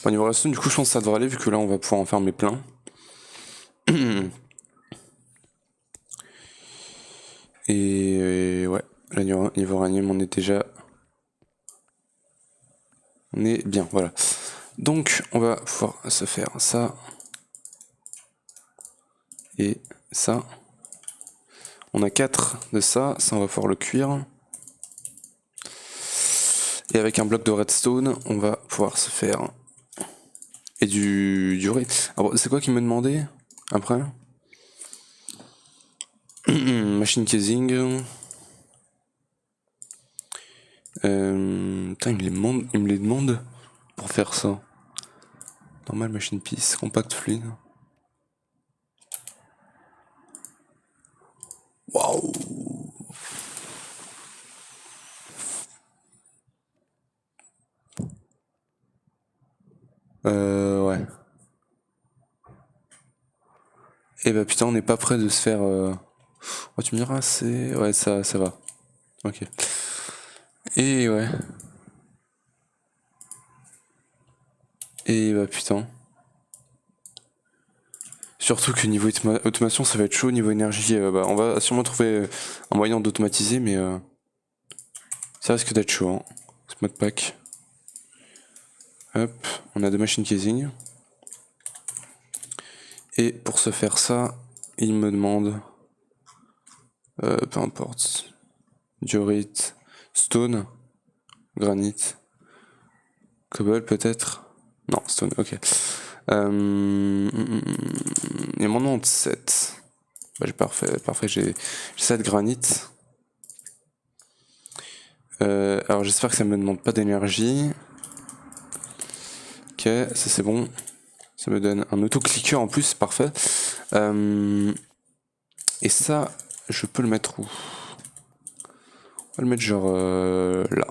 Bon, niveau redstone, du coup, je pense que ça devrait aller vu que là, on va pouvoir en farmer plein. Et ouais, là, niveau uranium, on est déjà. On est bien, voilà. Donc, on va pouvoir se faire ça. Et ça. On a 4 de ça, ça on va pouvoir le cuire. Et avec un bloc de redstone, on va pouvoir se faire. Et du riz. Alors, c'est quoi qui me demandait après? Machine casing. Putain, il me les demande pour faire ça. Normal machine piece, compact fluide. Waouh! Ouais. Et bah putain, on n'est pas prêt de se faire. Oh, tu me diras, c'est. Ouais, ça va. Ok. Et ouais. Et bah putain. Surtout que niveau automation, ça va être chaud. Niveau énergie, bah, on va sûrement trouver un moyen d'automatiser, mais ça risque d'être chaud. Hein. Ce mode pack. Hop, on a deux machines casing. Et pour se faire ça, il me demande. Peu importe. Diorite, stone, granite, cobble peut-être. Non, stone, ok. Et mon nom de 7. Bah, j'ai parfait, j'ai 7 granit. Alors j'espère que ça me demande pas d'énergie. Ok, ça c'est bon. Ça me donne un auto-clicker en plus, parfait. Et ça, je peux le mettre où? On va le mettre genre là.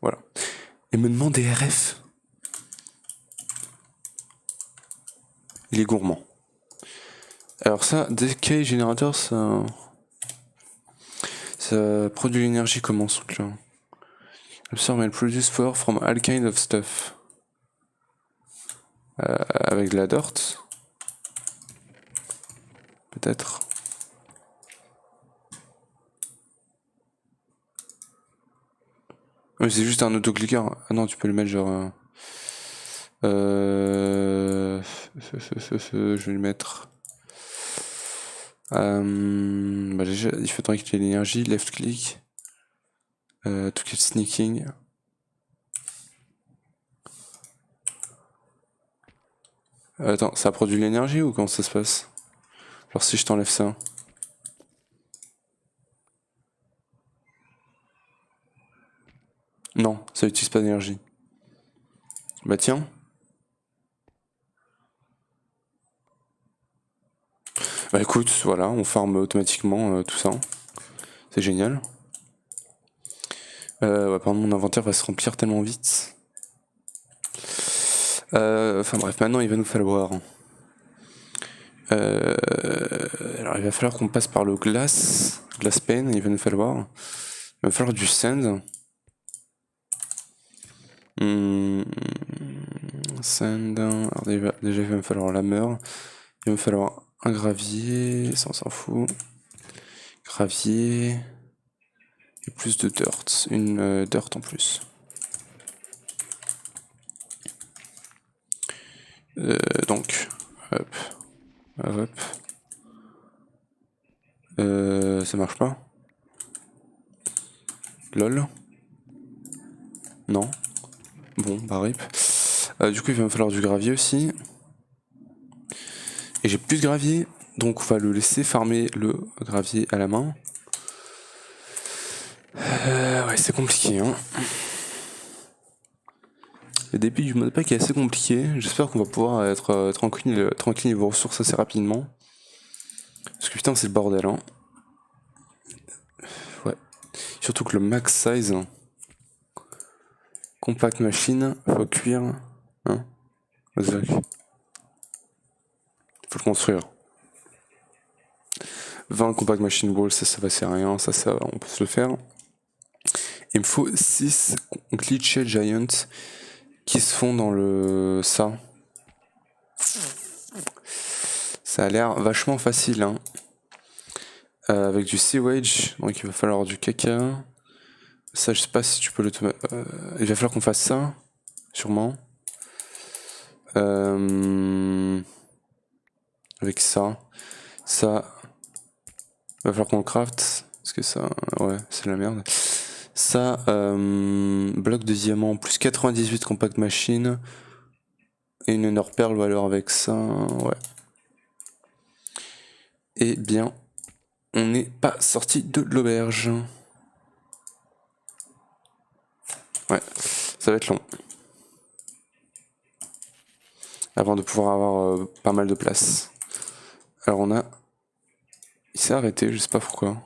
Voilà. Et me demande des RF. Il est gourmand. Alors ça, Decay Generator, ça produit l'énergie comment ce truc là? Absorb and produce power from all kind of stuff. Avec de la dirt. Peut-être. Mais c'est juste un autoclicker. Ah non, tu peux le mettre genre... je vais le mettre... bah déjà, il faudrait qu'il y ait l'énergie. Left click. Tout qui est sneaking. Attends, ça produit l'énergie ou comment ça se passe? Alors si je t'enlève ça. Non, ça utilise pas d'énergie. Bah tiens. Bah écoute, voilà, on farm automatiquement tout ça. C'est génial. Ouais, pardon, mon inventaire va se remplir tellement vite. Enfin bref, maintenant il va nous falloir... alors il va falloir qu'on passe par le glace pane, il va nous falloir... Il va falloir du sand. Sand, alors déjà il va me falloir la meur. Il va me falloir un gravier, ça on s'en fout. Gravier. Et plus de dirt, une dirt en plus. Donc, hop, hop. Ça marche pas. Lol. Non. Bon, bah rip. Du coup, il va me falloir du gravier aussi. Et j'ai plus de gravier, donc on va le laisser farmer le gravier à la main. Ouais, c'est compliqué, hein. Le début du modpack est assez compliqué. J'espère qu'on va pouvoir être tranquille niveau ressources assez rapidement. Parce que putain, c'est le bordel, hein. Ouais. Surtout que le max size, compact machine, faut cuire. Hein. Exact. Faut le construire. 20 compact machine wall, ça va, c'est rien. Ça, on peut se le faire. Il me faut 6 glitch giant qui se font dans le. Ça. Ça a l'air vachement facile, hein. Avec du sewage, donc il va falloir du caca. Ça, je sais pas si tu peux le. Il va falloir qu'on fasse ça, sûrement. Avec ça. Ça. Il va falloir qu'on le craft. Parce que ça. Ouais, c'est la merde. Ça, bloc de diamant, plus 98 compact machine. Et une Ender Pearl, alors avec ça. Ouais. Eh bien, on n'est pas sorti de l'auberge. Ouais, ça va être long. Avant de pouvoir avoir pas mal de place. Alors on a... Il s'est arrêté, je sais pas pourquoi.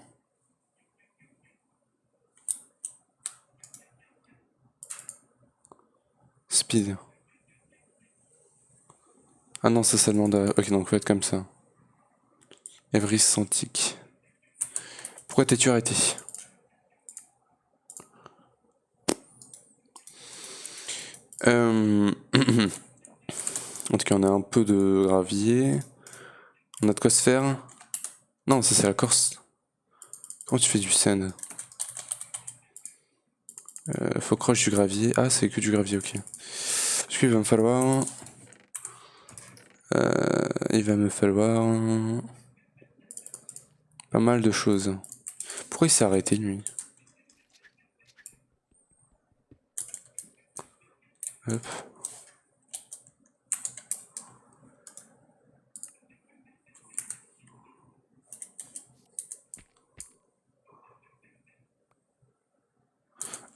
Speed. Ah non, ça demande à... Ok, donc faut être comme ça. Every Santic. Pourquoi t'es-tu arrêté? En tout cas, on a un peu de gravier. On a de quoi se faire. Non, ça c'est la Corse. Comment tu fais du sand? Faut croche du gravier. Ah, c'est que du gravier, ok. Parce qu'il va me falloir... il va me falloir... Pas mal de choses. Pourquoi il s'est arrêté, lui? Hop.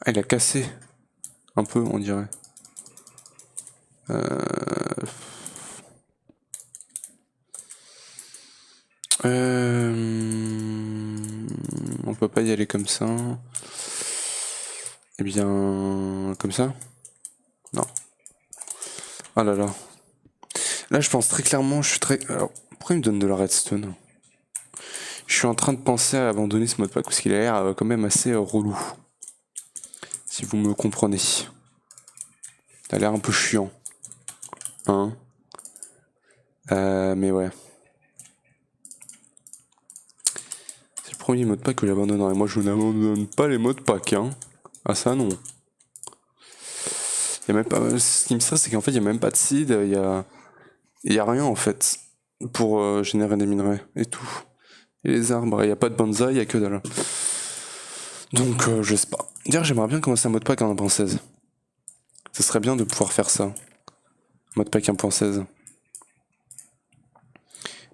Ah, il a cassé. Un peu, on dirait. On peut pas y aller comme ça. Eh bien, comme ça? Non. Oh là là. Là, je pense très clairement, je suis très... Alors, pourquoi il me donne de la redstone? Je suis en train de penser à abandonner ce modpack parce qu'il a l'air quand même assez relou. Si vous me comprenez. Il a l'air un peu chiant. Hein? Mais ouais. C'est le premier modpack que j'abandonnerai. Moi, je n'abandonne pas les modpacks, hein. Ah ça, non. Y a même pas... Ce qui me stresse, c'est qu'en fait, il n'y a même pas de seed, il y a rien, en fait, pour générer des minerais et tout. Et les arbres, il n'y a pas de bonsaï, il n'y a que dalle. Donc, je sais pas. Dire, j'aimerais bien commencer un modpack en 1.16. Ce serait bien de pouvoir faire ça. Modpack 1.16.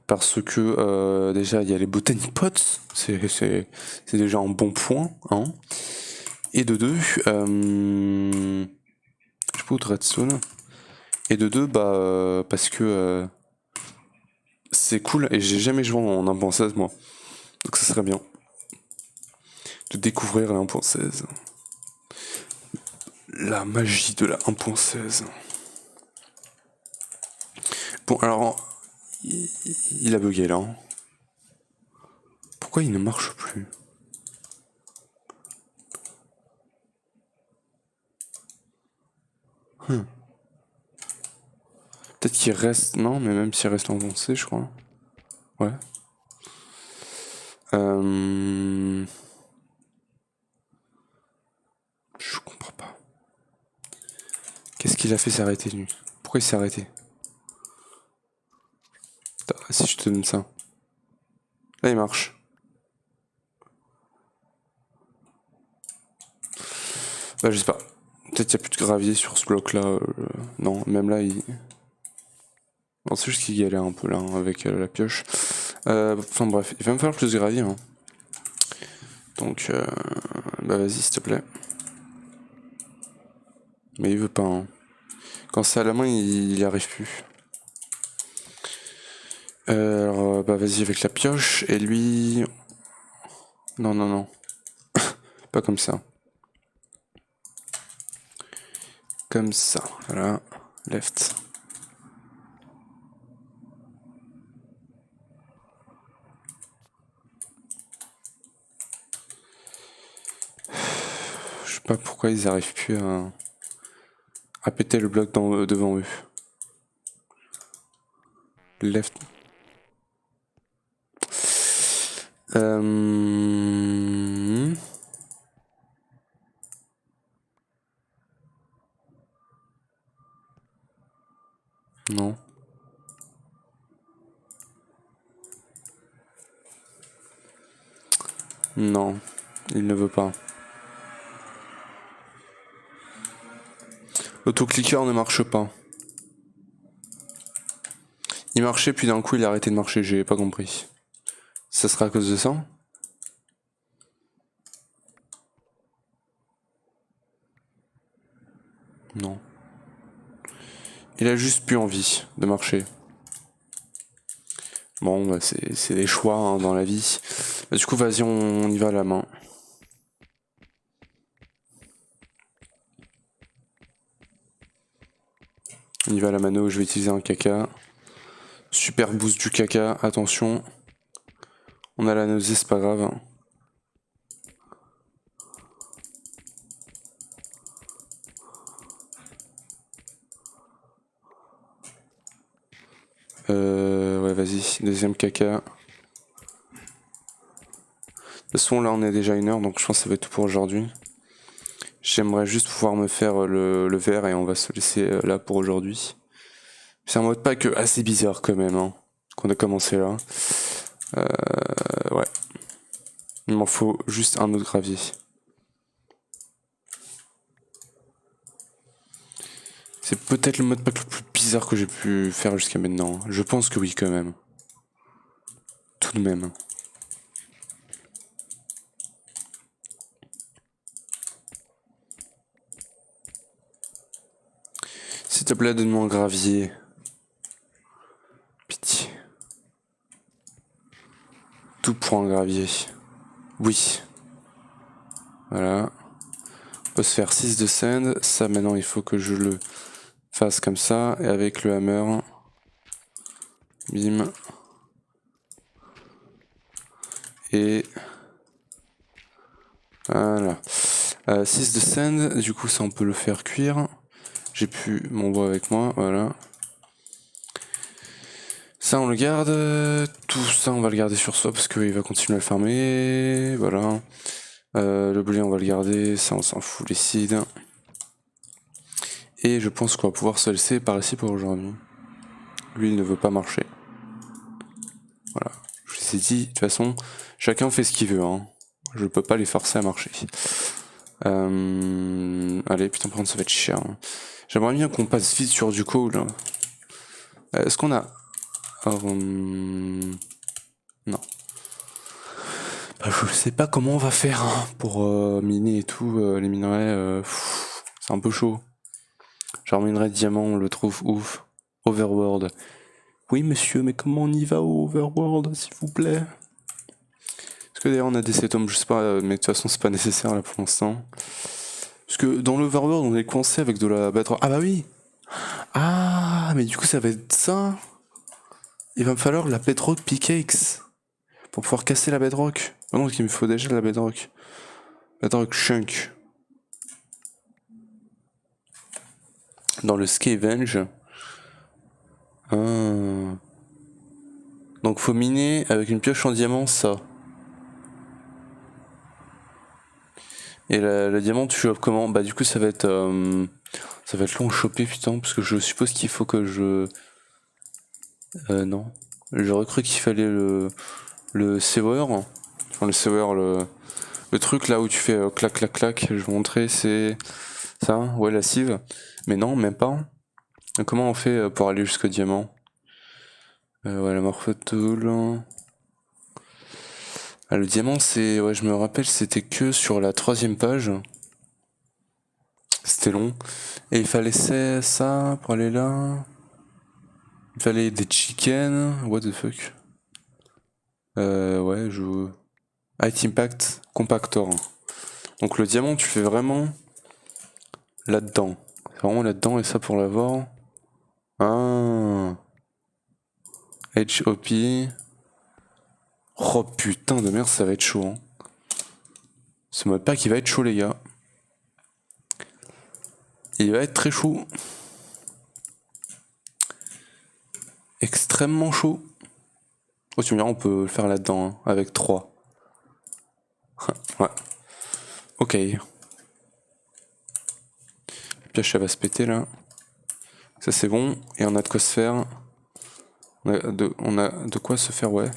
Parce que, déjà, il y a les botany pots. C'est déjà un bon point, hein. Et de deux, je sais pas où de redstone. Et de deux, bah, parce que c'est cool et j'ai jamais joué en 1.16 moi. Donc ça serait bien de découvrir la 1.16. La magie de la 1.16. Bon, alors, il a bugué là. Hein. Pourquoi il ne marche plus? Peut-être qu'il reste... Non, mais même s'il reste enfoncé, je crois. Ouais. Je comprends pas. Qu'est-ce qu'il a fait s'arrêter, lui? Pourquoi il s'est arrêté? Attends, si je te donne ça. Là, il marche. Bah, je sais pas. Peut-être qu'il n'y a plus de gravier sur ce bloc-là. Non, même là, il... Non, c'est juste qu'il galère un peu là, hein, avec la pioche. Enfin bref, il va me falloir plus de gravier. Hein. Donc, bah vas-y, s'il te plaît. Mais il veut pas. Hein. Quand c'est à la main, il y arrive plus. Alors, bah vas-y avec la pioche, et lui... Non, non, non. Pas comme ça. Comme ça, voilà. Left. Je sais pas pourquoi ils arrivent plus à péter le bloc devant eux. Left. Non. Non, il ne veut pas. L'autoclicker ne marche pas. Il marchait puis d'un coup il a arrêté de marcher, j'ai pas compris. Ça sera à cause de ça? Non. Il a juste plus envie de marcher. Bon, bah c'est des choix hein, dans la vie. Bah, du coup, vas-y, on y va à la main. On y va à la mano, je vais utiliser un caca. Super boost du caca, attention. On a la nausée, c'est pas grave. Ouais, vas-y, deuxième caca. De toute façon, là, on est déjà 1 heure, donc je pense que ça va être tout pour aujourd'hui. J'aimerais juste pouvoir me faire le verre et on va se laisser là pour aujourd'hui. C'est un mode pack assez bizarre quand même, hein, qu'on a commencé là. Ouais. Il m'en faut juste un autre gravier. C'est peut-être le mode pack le plus bizarre que j'ai pu faire jusqu'à maintenant. Je pense que oui quand même. Tout de même. S'il te plaît, donne-moi un gravier. Pitié. Tout pour un gravier. Oui. Voilà. On peut se faire 6 de sand. Ça, maintenant, il faut que je le fasse comme ça. Et avec le hammer. Bim. Et... Voilà. 6 de sand. Du coup, ça, on peut le faire cuire. J'ai plus mon bois avec moi. Voilà. Ça on le garde, tout ça on va le garder sur soi parce qu'il va continuer à le farmer, voilà. Le blé on va le garder, ça on s'en fout, les seeds. Et je pense qu'on va pouvoir se laisser par ici pour aujourd'hui. Lui il ne veut pas marcher. Voilà, je vous ai dit, de toute façon, chacun fait ce qu'il veut, hein. Je peux pas les forcer à marcher. Allez, putain par contre ça va être cher. Hein. J'aimerais bien qu'on passe vite sur du coal. Est-ce qu'on a... Non. Bah, je sais pas comment on va faire hein, pour miner et tout, les minerais, c'est un peu chaud. Genre minerai de diamant, on le trouve ouf. Overworld. Oui monsieur, mais comment on y va au Overworld, s'il vous plaît? Est-ce que d'ailleurs on a des tomes, je sais pas, mais de toute façon c'est pas nécessaire là pour l'instant. Parce que dans l'Overworld on est coincé avec de la bedrock. Ah bah oui. Ah mais du coup ça va être ça. Il va me falloir la bedrock pickaxe pour pouvoir casser la bedrock. Oh non, il me faut déjà la bedrock. Bedrock chunk. Dans le scavenge. Ah. Donc faut miner avec une pioche en diamant ça. Et le diamant tu chopes comment? Bah du coup ça va être long à choper putain parce que je suppose qu'il faut que je... non. J'aurais cru qu'il fallait le sewer. Enfin le sewer, le truc là où tu fais clac clac clac. Je vais vous montrer, c'est ça, ouais la cive. Mais non, même pas. Comment on fait pour aller jusqu'au diamant? Ouais la morpho tool. Ah, le diamant c'est... Ouais je me rappelle c'était que sur la 3ème page. C'était long. Et il fallait ça pour aller là. Il fallait des chickens. What the fuck. Ouais, je... Height Impact Compactor. Donc le diamant, tu fais vraiment là-dedans. C'est vraiment là-dedans, et ça pour l'avoir. Ah. HOP. Oh putain de merde, ça va être chaud. Hein. Ce mode pack, il va être chaud, les gars. Il va être très chaud. Extrêmement chaud. Oh, tu me diras, on peut le faire là-dedans, hein, avec 3. Ouais. Ok. La pioche, ça va se péter, là. Ça, c'est bon. Et on a de quoi se faire. On a de quoi se faire, ouais.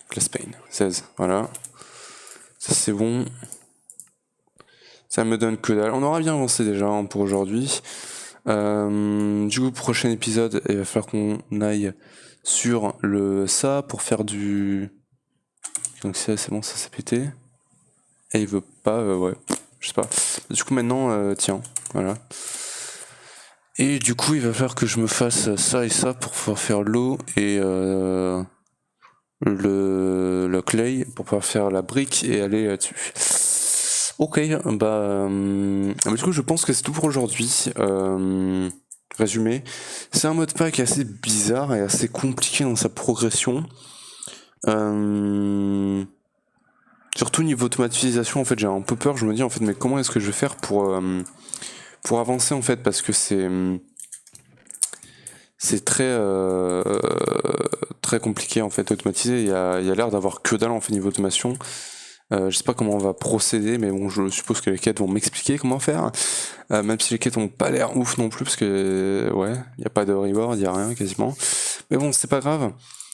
Glass pane. 16, voilà. Ça, c'est bon. Ça me donne que dalle. On aura bien avancé déjà hein, pour aujourd'hui. Du coup, prochain épisode, il va falloir qu'on aille sur le ça pour faire du... Donc ça, c'est bon, ça s'est pété. Et il veut pas, ouais, je sais pas. Du coup, maintenant, tiens, voilà. Et du coup, il va falloir que je me fasse ça et ça pour pouvoir faire l'eau et le clay pour pouvoir faire la brique et aller là-dessus. Ok, du coup je pense que c'est tout pour aujourd'hui. Résumé, c'est un mode pack assez bizarre et assez compliqué dans sa progression. Surtout niveau automatisation, en fait j'ai un peu peur, je me dis en fait mais comment est-ce que je vais faire pour avancer en fait, parce que c'est très très compliqué en fait automatiser, il y a l'air d'avoir que dalle en fait niveau automation. Je sais pas comment on va procéder, mais bon, je suppose que les quêtes vont m'expliquer comment faire. Même si les quêtes ont pas l'air ouf non plus, parce que ouais, y a pas de reward, y a rien quasiment. Mais bon, c'est pas grave.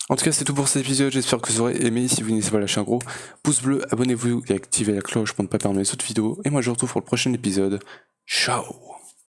En tout cas, c'est tout pour cet épisode. J'espère que vous aurez aimé. Si vous n'hésitez pas à lâcher un gros pouce bleu, abonnez-vous et activez la cloche pour ne pas perdre mes autres vidéos. Et moi, je vous retrouve pour le prochain épisode. Ciao!